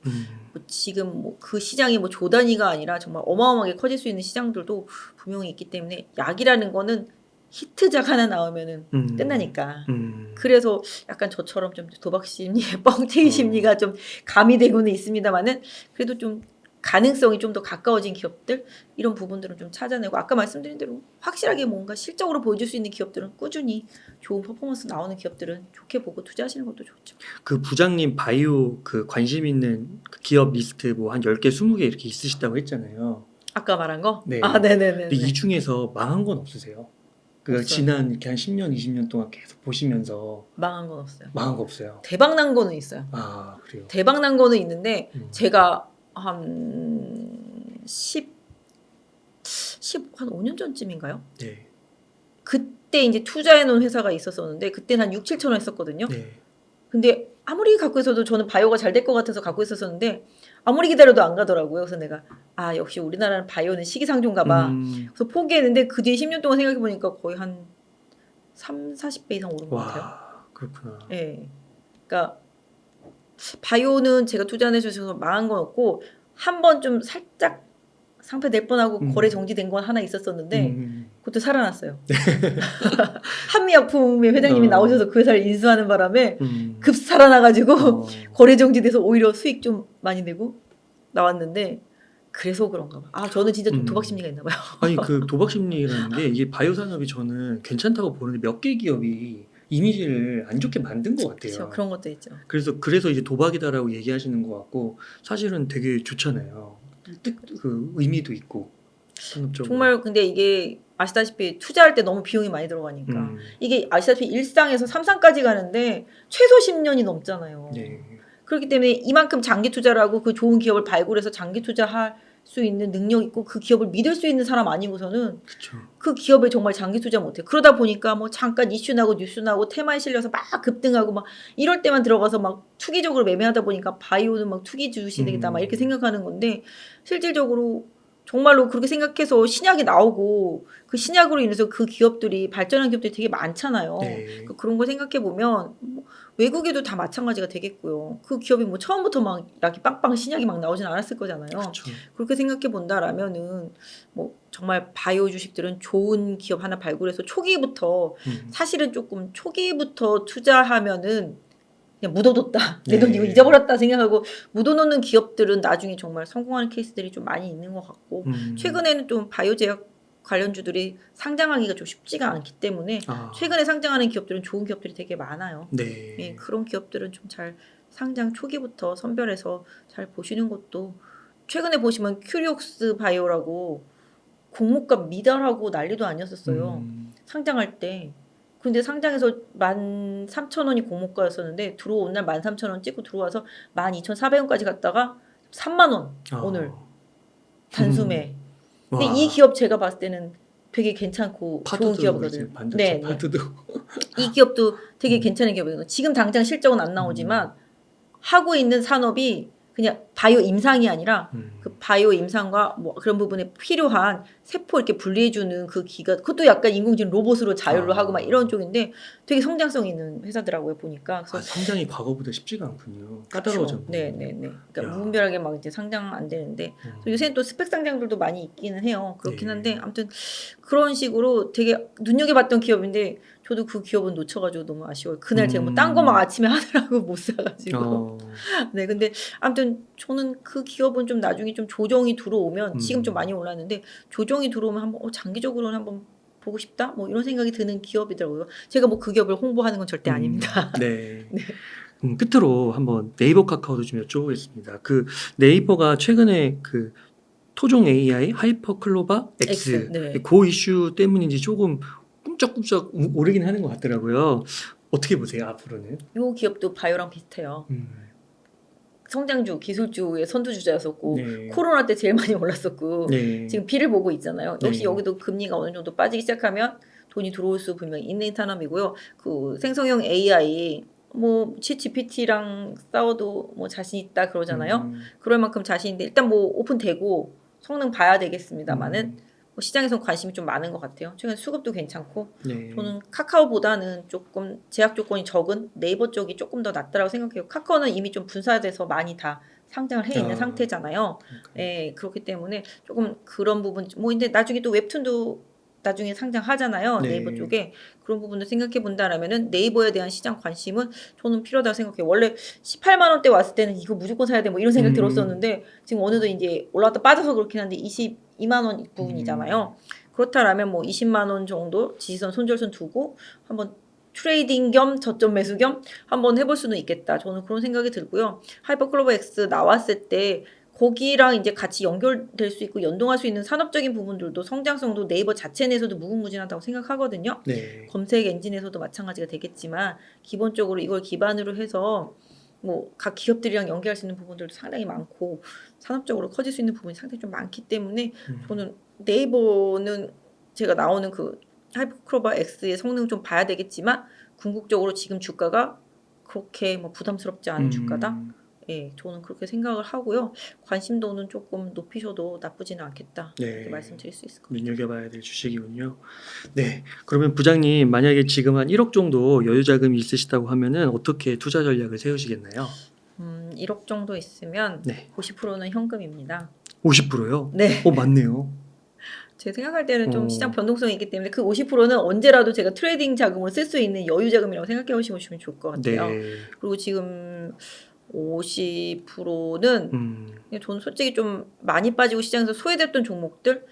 지금 뭐 그 시장이 뭐 조 단위가 아니라 정말 어마어마하게 커질 수 있는 시장들도 분명히 있기 때문에 약이라는 거는 히트작 하나 나오면은 끝나니까. 그래서 약간 저처럼 좀 도박 심리, 뻥튀기 심리가 좀 가미되고는 있습니다만은 그래도 좀 가능성이 좀 더 가까워진 기업들 이런 부분들은 좀 찾아내고 아까 말씀드린 대로 확실하게 뭔가 실적으로 보여줄 수 있는 기업들은 꾸준히 좋은 퍼포먼스 나오는 기업들은 좋게 보고 투자하시는 것도 좋죠. 그 부장님 바이오 그 관심 있는 그 기업 리스트 뭐 한 10개, 20개 이렇게 있으시다고 했잖아요. 아까 말한 거? 네. 아, 네네네. 근데 이 중에서 망한 건 없으세요? 그 없어요. 지난 이렇게 한 10년, 20년 동안 계속 보시면서 망한 건 없어요. 망한 거 없어요. 대박 난 거는 있어요. 아 그래요. 대박 난 거는 있는데 제가 한 5년 전쯤인가요? 네. 그때 이제 투자해 놓은 회사가 있었었는데 그때는 한 6, 7천 원 했었거든요. 네. 근데 아무리 갖고 있어도 저는 바이오가 잘 될 것 같아서 갖고 있었었는데 아무리 기다려도 안 가더라고요. 그래서 내가 아 역시 우리나라는 바이오는 시기상조인가 봐. 그래서 포기했는데 그 뒤에 10년 동안 생각해 보니까 거의 한 3, 40배 이상 오른 것 같아요. 와 그렇구나. 예. 그러니까 바이오는 제가 투자해 주셔서 망한 건 없고 한 번 좀 살짝 상패 낼 뻔하고 거래 정지된 건 하나 있었었는데 그것도 살아났어요. 한미약품의 회장님이 나오셔서 그 회사를 인수하는 바람에 급 살아나가지고 거래 정지돼서 오히려 수익 좀 많이 내고 나왔는데 그래서 그런가 봐. 아 저는 진짜 좀 도박 심리가 있나 봐요. 아니 그 도박 심리라는 게 이게 바이오 산업이 저는 괜찮다고 보는데 몇 개 기업이 이미지를 안 좋게 만든 것 같아요. 그렇죠. 그런 것도 있죠. 그래서 이제 도박이다라고 얘기하시는 것 같고 사실은 되게 좋잖아요. 그 의미도 있고 산업적으로. 정말 근데 이게 아시다시피 투자할 때 너무 비용이 많이 들어가니까 음. 이게 아시다시피 1상에서 3상까지 가는데 최소 10년이 넘잖아요. 네. 그렇기 때문에 이만큼 장기 투자를 하고 그 좋은 기업을 발굴해서 장기 투자할 수 있는 능력 있고 그 기업을 믿을 수 있는 사람 아니고서는 그렇죠. 그 기업에 정말 장기 투자 못해요. 그러다 보니까 뭐 잠깐 이슈 나고 뉴스 나고 테마에 실려서 막 급등하고 막 이럴 때만 들어가서 막 투기적으로 매매하다 보니까 바이오는 막 투기 주식이다 막 이렇게 생각하는 건데 실질적으로 정말로 그렇게 생각해서 신약이 나오고 그 신약으로 인해서 그 기업들이 발전한 기업들이 되게 많잖아요. 네. 그런 거 생각해 보면 뭐 외국에도 다 마찬가지가 되겠고요. 그 기업이 뭐 처음부터 막 이렇게 빵빵 신약이 막 나오진 않았을 거잖아요. 그렇죠. 그렇게 생각해 본다라면은 뭐 정말 바이오 주식들은 좋은 기업 하나 발굴해서 초기부터 사실은 조금 초기부터 투자하면은 그냥 묻어뒀다. 내 돈 이거 네. 잊어버렸다 생각하고 묻어놓는 기업들은 나중에 정말 성공하는 케이스들이 좀 많이 있는 것 같고 최근에는 좀 바이오 제약 관련주들이 상장하기가 좀 쉽지가 않기 때문에 아. 최근에 상장하는 기업들은 좋은 기업들이 되게 많아요. 네. 예, 그런 기업들은 좀 잘 상장 초기부터 선별해서 잘 보시는 것도 최근에 보시면 큐리옥스 바이오라고 공모가 미달하고 난리도 아니었었어요. 상장할 때. 근데 상장해서 13,000원이 공모가였었는데 들어온 날 13,000원 찍고 들어와서 12,400원까지 갔다가 3만 원 오늘 단숨에. 근데 이 기업 제가 봤을 때는 되게 괜찮고 좋은 기업이거든요. 네. 파트도. 이 기업도 되게 괜찮은 기업이거든요. 지금 당장 실적은 안 나오지만 하고 있는 산업이 그냥 바이오 임상이 아니라 그 바이오 임상과 뭐 그런 부분에 필요한 세포 이렇게 분리해주는 그 기가 그것도 약간 인공지능 로봇으로 자율로 하고 막 이런 쪽인데 되게 성장성 있는 회사더라고요 보니까. 그래서 상장이 과거보다 쉽지가 않군요. 까다로워졌네요. 네네네. 그러니까 야. 무분별하게 막 이제 상장 안 되는데 요새는 또 스펙 상장들도 많이 있기는 해요. 그렇긴 한데 아무튼 그런 식으로 되게 눈여겨봤던 기업인데 저도 그 기업은 놓쳐가지고 너무 아쉬워요. 그날 제가 뭐 딴 거 막 아침에 하느라고 못 사가지고. 네, 근데 아무튼 저는 그 기업은 좀 나중에 좀 조정이 들어오면 지금 좀 많이 올랐는데 조정이 들어오면 한번 장기적으로는 한번 보고 싶다 뭐 이런 생각이 드는 기업이더라고요. 제가 뭐 그 기업을 홍보하는 건 절대 아닙니다. 네. 끝으로 한번 네이버 카카오도 좀 여쭤보겠습니다. 그 네이버가 최근에 그 토종 AI 하이퍼 클로바 X 네. 그 이슈 때문인지 조금 꿈쩍꿈쩍 오르긴 하는 것 같더라고요. 어떻게 보세요 앞으로는? 이 기업도 바이오랑 비슷해요. 성장주, 기술주의 선두주자였었고 네. 코로나 때 제일 많이 올랐었고 네. 지금 비를 보고 있잖아요. 역시 네. 여기도 금리가 어느 정도 빠지기 시작하면 돈이 들어올 수 분명히 있는 산업이고요. 그 생성형 AI 뭐 ChatGPT랑 싸워도 뭐 자신 있다 그러잖아요. 그럴 만큼 자신인데 일단 뭐 오픈되고 성능 봐야 되겠습니다만은 뭐 시장에서 관심이 좀 많은 것 같아요. 최근 수급도 괜찮고 네. 저는 카카오보다는 조금 제약 조건이 적은 네이버 쪽이 조금 더 낫다라고 생각해요. 카카오는 이미 좀 분사돼서 많이 다 상장을 해 있는 상태잖아요. 네, 그렇기 때문에 조금 그런 부분 뭐 근데 나중에 또 웹툰도 나중에 상장하잖아요. 네. 네이버 쪽에 그런 부분을 생각해 본다라면은 네이버에 대한 시장 관심은 저는 필요하다고 생각해요. 원래 18만 원대 왔을 때는 이거 무조건 사야 돼 뭐 이런 생각 들었었는데 지금 어느덧 이제 올라왔다 빠져서 그렇긴 한데 22만 원 부분이잖아요. 그렇다라면 뭐 20만 원 정도 지지선 손절선 두고 한번 트레이딩 겸 저점 매수 겸 한번 해볼 수는 있겠다. 저는 그런 생각이 들고요. 하이퍼클로버 X 나왔을 때 거기랑 이제 같이 연결될 수 있고 연동할 수 있는 산업적인 부분들도 성장성도 네이버 자체 내에서도 무궁무진하다고 생각하거든요. 네. 검색 엔진에서도 마찬가지가 되겠지만 기본적으로 이걸 기반으로 해서 뭐 각 기업들이랑 연계할 수 있는 부분들도 상당히 많고 산업적으로 커질 수 있는 부분이 상당히 좀 많기 때문에 저는 네이버는 제가 나오는 그 하이퍼클로버 X의 성능 좀 봐야 되겠지만 궁극적으로 지금 주가가 그렇게 뭐 부담스럽지 않은 주가다. 예, 저는 그렇게 생각을 하고요. 관심도는 조금 높이셔도 나쁘지는 않겠다. 네. 이렇게 말씀드릴 수 있을 것 같아요. 눈여겨봐야 될 주식이군요. 네. 그러면 부장님 만약에 지금 한 1억 정도 여유 자금이 있으시다고 하면은 어떻게 투자 전략을 세우시겠나요? 1억 정도 있으면 네. 50%는 현금입니다. 50%요? 네. 맞네요. 제가 생각할 때는 좀 시장 변동성이 있기 때문에 그 50%는 언제라도 제가 트레이딩 자금으로 쓸 수 있는 여유 자금이라고 생각해 보시면 좋을 것 같아요. 네. 그리고 지금 50%는 저는 솔직히 좀 많이 빠지고 시장에서 소외됐던 종목들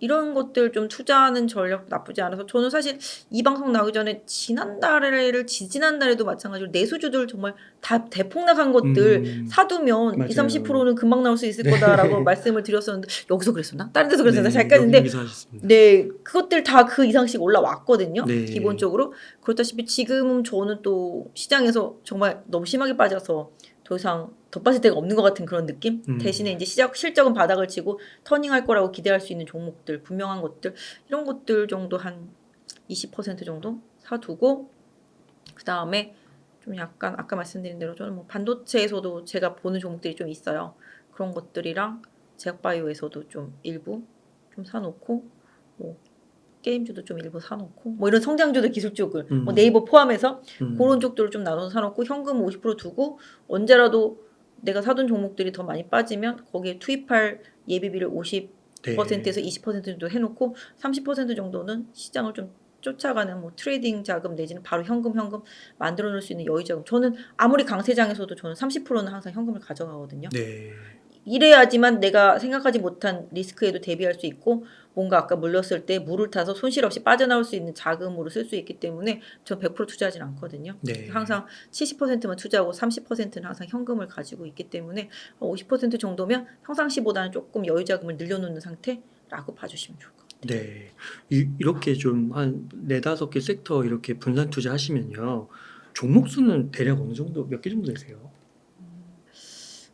이런 것들 좀 투자하는 전략 나쁘지 않아서 저는 사실 이 방송 나오기 전에 지지난달에도 마찬가지로 내수주들 정말 다 대폭락한 것들 사두면 맞아요. 20-30%는 금방 나올 수 있을 거다라고 말씀을 드렸었는데 여기서 그랬었나? 다른 데서 그랬었나? 잘 여기 헷갈리는데 기사하셨습니다. 네, 그것들 다 그 이상씩 올라왔거든요. 네. 기본적으로. 그렇다시피 지금은 저는 또 시장에서 정말 너무 심하게 빠져서 더 이상 덧빠질 데가 없는 것 같은 그런 느낌? 대신에 이제 실적은 바닥을 치고 터닝할 거라고 기대할 수 있는 종목들, 분명한 것들, 이런 것들 정도 한 20% 정도 사두고 그 다음에 좀 약간 아까 말씀드린 대로 저는 뭐 반도체에서도 제가 보는 종목들이 좀 있어요. 그런 것들이랑 제약바이오에서도 좀 일부 좀 사놓고 뭐 게임주도 좀 일부 사놓고 뭐 이런 성장주들 기술주들 뭐 네이버 포함해서 그런 쪽들을 좀 나눠서 사놓고 현금 50% 두고 언제라도 내가 사둔 종목들이 더 많이 빠지면 거기에 투입할 예비비를 50%에서 20% 정도 해놓고 30% 정도는 시장을 좀 쫓아가는 뭐 트레이딩 자금 내지는 바로 현금 만들어 놓을 수 있는 여유 자금. 저는 아무리 강세장에서도 저는 30%는 항상 현금을 가져가거든요. 네. 이래야지만 내가 생각하지 못한 리스크에도 대비할 수 있고 뭔가 아까 물렸을 때 물을 타서 손실 없이 빠져나올 수 있는 자금으로 쓸 수 있기 때문에 전 100% 투자하진 않거든요. 네. 항상 70%만 투자하고 30%는 항상 현금을 가지고 있기 때문에 50% 정도면 평상시보다는 조금 여유 자금을 늘려놓는 상태라고 봐주시면 좋을 것 같아요. 네. 이렇게 좀 한 4-5개 섹터 이렇게 분산 투자하시면요. 종목 수는 대략 어느 정도 몇 개 정도 되세요?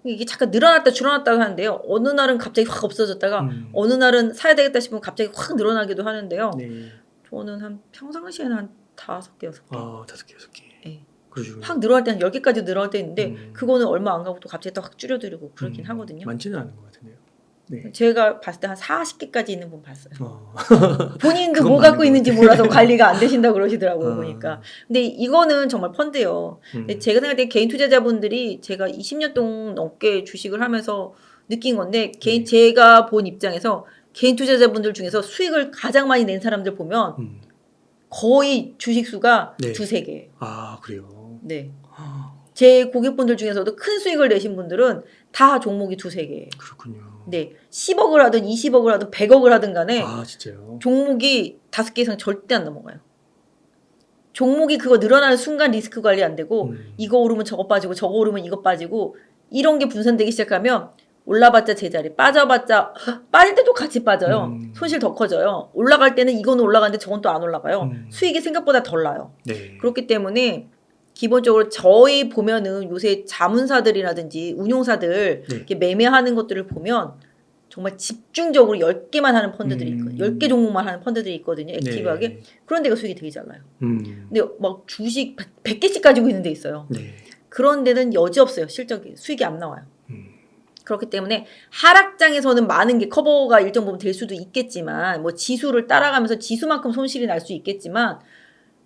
이게 잠깐 늘어났다 줄어났다 하는데요. 어느 날은 갑자기 확 없어졌다가 어느 날은 사야 되겠다 싶으면 갑자기 확 늘어나기도 하는데요. 네. 저는 한 평상시에는 한 5개, 6개. 아, 5개, 6개. 네. 그러시군요. 확 늘어날 때는 10개까지 늘어날 때 있는데 그거는 얼마 안 가고 또 갑자기 또 확 줄여드리고 그러긴 하거든요. 많지는 않은 것 같은데요. 네. 제가 봤을 때 한 40개까지 있는 분 봤어요. 본인도 그건 뭐 맞는 갖고 것 있는지 같아요. 몰라서 관리가 안 되신다고 그러시더라고요. 보니까. 근데 이거는 정말 펀드예요. 근데 제가 생각할 때 개인 투자자분들이 제가 20년 동안 넘게 주식을 하면서 느낀 건데 제가 본 입장에서 개인 투자자분들 중에서 수익을 가장 많이 낸 사람들 보면 거의 주식수가 네. 2-3개예요. 아, 그래요? 네. 제 고객분들 중에서도 큰 수익을 내신 분들은 다 종목이 2-3개예요. 그렇군요. 네. 10억을 하든 20억을 하든 100억을 하든 간에 아, 진짜요? 종목이 5개 이상 절대 안 넘어가요. 종목이 그거 늘어나는 순간 리스크 관리 안 되고 이거 오르면 저거 빠지고 저거 오르면 이거 빠지고 이런 게 분산되기 시작하면 올라봤자 제자리 빠져봤자 빠질 때도 같이 빠져요. 손실 더 커져요. 올라갈 때는 이거는 올라가는데 저건 또 안 올라가요. 수익이 생각보다 덜 나요. 네. 그렇기 때문에 기본적으로 저희 보면은 요새 자문사들이라든지 운용사들 이렇게 매매하는 것들을 보면 정말 집중적으로 10개만 하는 펀드들이 있거든요. 10개 종목만 하는 펀드들이 있거든요. 액티브하게. 네. 그런 데가 수익이 되게 잘 나요. 근데 막 주식 100개씩 가지고 있는 데 있어요. 네. 그런 데는 여지없어요. 실적이. 수익이 안 나와요. 그렇기 때문에 하락장에서는 많은 게 커버가 일정 부분 될 수도 있겠지만 뭐 지수를 따라가면서 지수만큼 손실이 날 수 있겠지만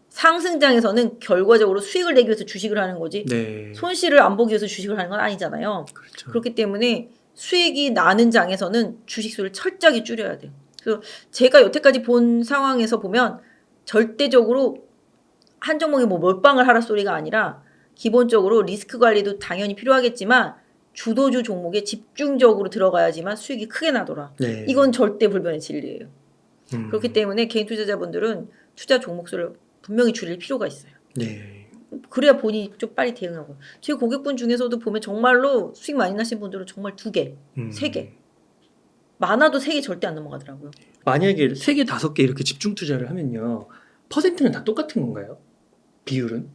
상승장에서는 결과적으로 수익을 내기 위해서 주식을 하는 거지 네. 손실을 안 보기 위해서 주식을 하는 건 아니잖아요. 그렇죠. 그렇기 때문에 수익이 나는 장에서는 주식수를 철저하게 줄여야 돼요. 그래서 제가 여태까지 본 상황에서 보면 절대적으로 한 종목에 뭐 몰빵을 하라 소리가 아니라 기본적으로 리스크 관리도 당연히 필요하겠지만 주도주 종목에 집중적으로 들어가야지만 수익이 크게 나더라. 네. 이건 절대 불변의 진리예요. 그렇기 때문에 개인 투자자분들은 투자 종목수를 분명히 줄일 필요가 있어요. 네. 그래야 본인이 좀 빨리 대응하고. 제 고객분 중에서도 보면 정말로 수익 많이 나신 분들은 정말 2개, 3개. 많아도 3개 절대 안 넘어가더라고요. 만약에 3개, 5개 이렇게 집중 투자를 하면요. 퍼센트는 다 똑같은 건가요? 비율은?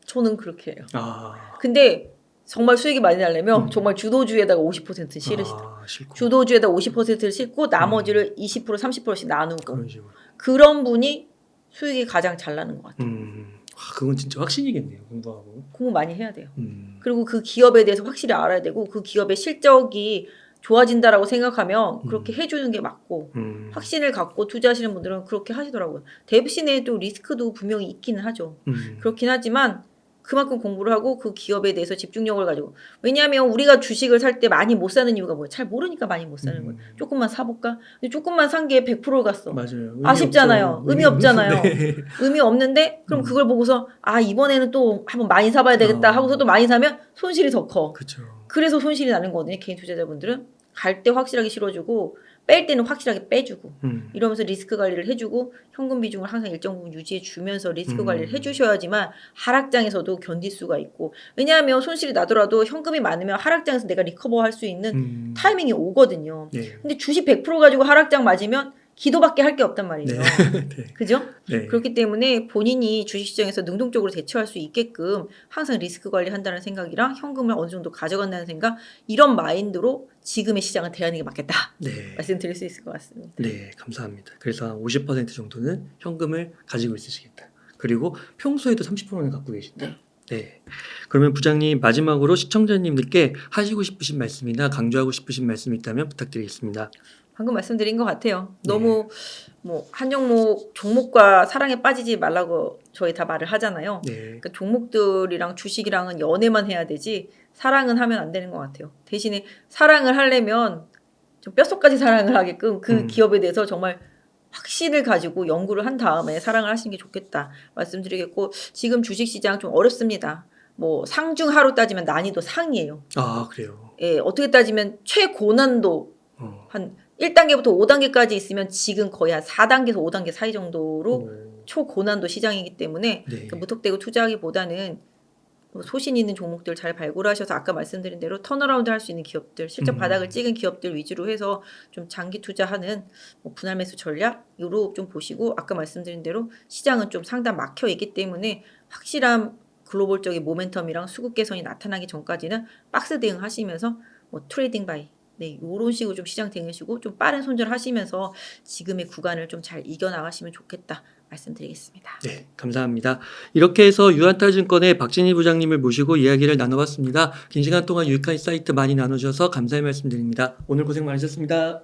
저는 그렇게 해요. 아. 근데 정말 수익이 많이 나려면 정말 주도주에다가 50% 실으시더라고요. 싫고. 주도주에다 50%를 싣고 나머지를 20% 30%씩 나누고 그런 식으로. 그런 분이 수익이 가장 잘 나는 것 같아요. 그건 진짜 확신이겠네요. 공부하고. 공부 많이 해야 돼요. 그리고 그 기업에 대해서 확실히 알아야 되고 그 기업의 실적이 좋아진다라고 생각하면 그렇게 해주는 게 맞고 확신을 갖고 투자하시는 분들은 그렇게 하시더라고요. 대부분의 또 리스크도 분명히 있기는 하죠. 그렇긴 하지만 그만큼 공부를 하고 그 기업에 대해서 집중력을 가지고 왜냐하면 우리가 주식을 살 때 많이 못 사는 이유가 뭐예요? 잘 모르니까 많이 못 사는 거예요. 조금만 사볼까? 근데 조금만 산 게 100% 갔어. 맞아요. 아쉽잖아요. 의미 없잖아요. 네. 의미 없는데 그럼 그걸 보고서 아 이번에는 또 한번 많이 사봐야 되겠다 하고서 또 많이 사면 손실이 더 커. 그렇죠. 그래서 손실이 나는 거거든요. 개인 투자자분들은 갈 때 확실하게 실어주고 뺄 때는 확실하게 빼주고 음. 이러면서 리스크 관리를 해주고 현금 비중을 항상 일정 부분 유지해 주면서 리스크 관리를 음. 해주셔야지만 하락장에서도 견딜 수가 있고 왜냐하면 손실이 나더라도 현금이 많으면 하락장에서 내가 리커버할 수 있는 타이밍이 오거든요. 네. 근데 주식 100% 가지고 하락장 맞으면 기도밖에 할 게 없단 말이에요. 네. 그죠? 네. 그렇기 때문에 본인이 주식시장에서 능동적으로 대처할 수 있게끔 항상 리스크 관리한다는 생각이랑 현금을 어느 정도 가져간다는 생각 이런 마인드로 지금의 시장을 대하는 게 맞겠다 네. 말씀드릴 수 있을 것 같습니다. 네, 감사합니다. 그래서 한 50% 정도는 현금을 가지고 있으시겠다. 그리고 평소에도 30%는 갖고 계신다. 네. 네. 그러면 부장님 마지막으로 시청자님들께 하시고 싶으신 말씀이나 강조하고 싶으신 말씀이 있다면 부탁드리겠습니다. 방금 말씀드린 것 같아요. 너무 뭐 한 종목과 사랑에 빠지지 말라고 저희 다 말을 하잖아요. 네. 그러니까 종목들이랑 주식이랑은 연애만 해야 되지 사랑은 하면 안 되는 것 같아요. 대신에 사랑을 하려면 좀 뼛속까지 사랑을 하게끔 그 기업에 대해서 정말 확신을 가지고 연구를 한 다음에 사랑을 하시는 게 좋겠다 말씀드리겠고 지금 주식시장 좀 어렵습니다. 뭐 상중하로 따지면 난이도 상이에요. 아, 그래요. 예, 어떻게 따지면 최고난도 한 1단계부터 5단계까지 있으면 지금 거의 한 4단계에서 5단계 사이 정도로 초고난도 시장이기 때문에 네. 무턱대고 투자하기보다는 소신 있는 종목들 잘 발굴하셔서 아까 말씀드린 대로 턴어라운드 할 수 있는 기업들 실적 바닥을 찍은 기업들 위주로 해서 좀 장기 투자하는 뭐 분할 매수 전략으로 좀 보시고 아까 말씀드린 대로 시장은 좀 상당 막혀 있기 때문에 확실한 글로벌적인 모멘텀이랑 수급 개선이 나타나기 전까지는 박스 대응하시면서 뭐 트레이딩 바이 네, 이런 식으로 좀 시장 대응하시고 좀 빠른 손절하시면서 지금의 구간을 좀 잘 이겨나가시면 좋겠다 말씀드리겠습니다. 네, 감사합니다. 이렇게 해서 유한타증권의 박진희 부장님을 모시고 이야기를 나눠봤습니다. 긴 시간 동안 유익한 사이트 많이 나눠주셔서 감사의 말씀드립니다. 오늘 고생 많으셨습니다.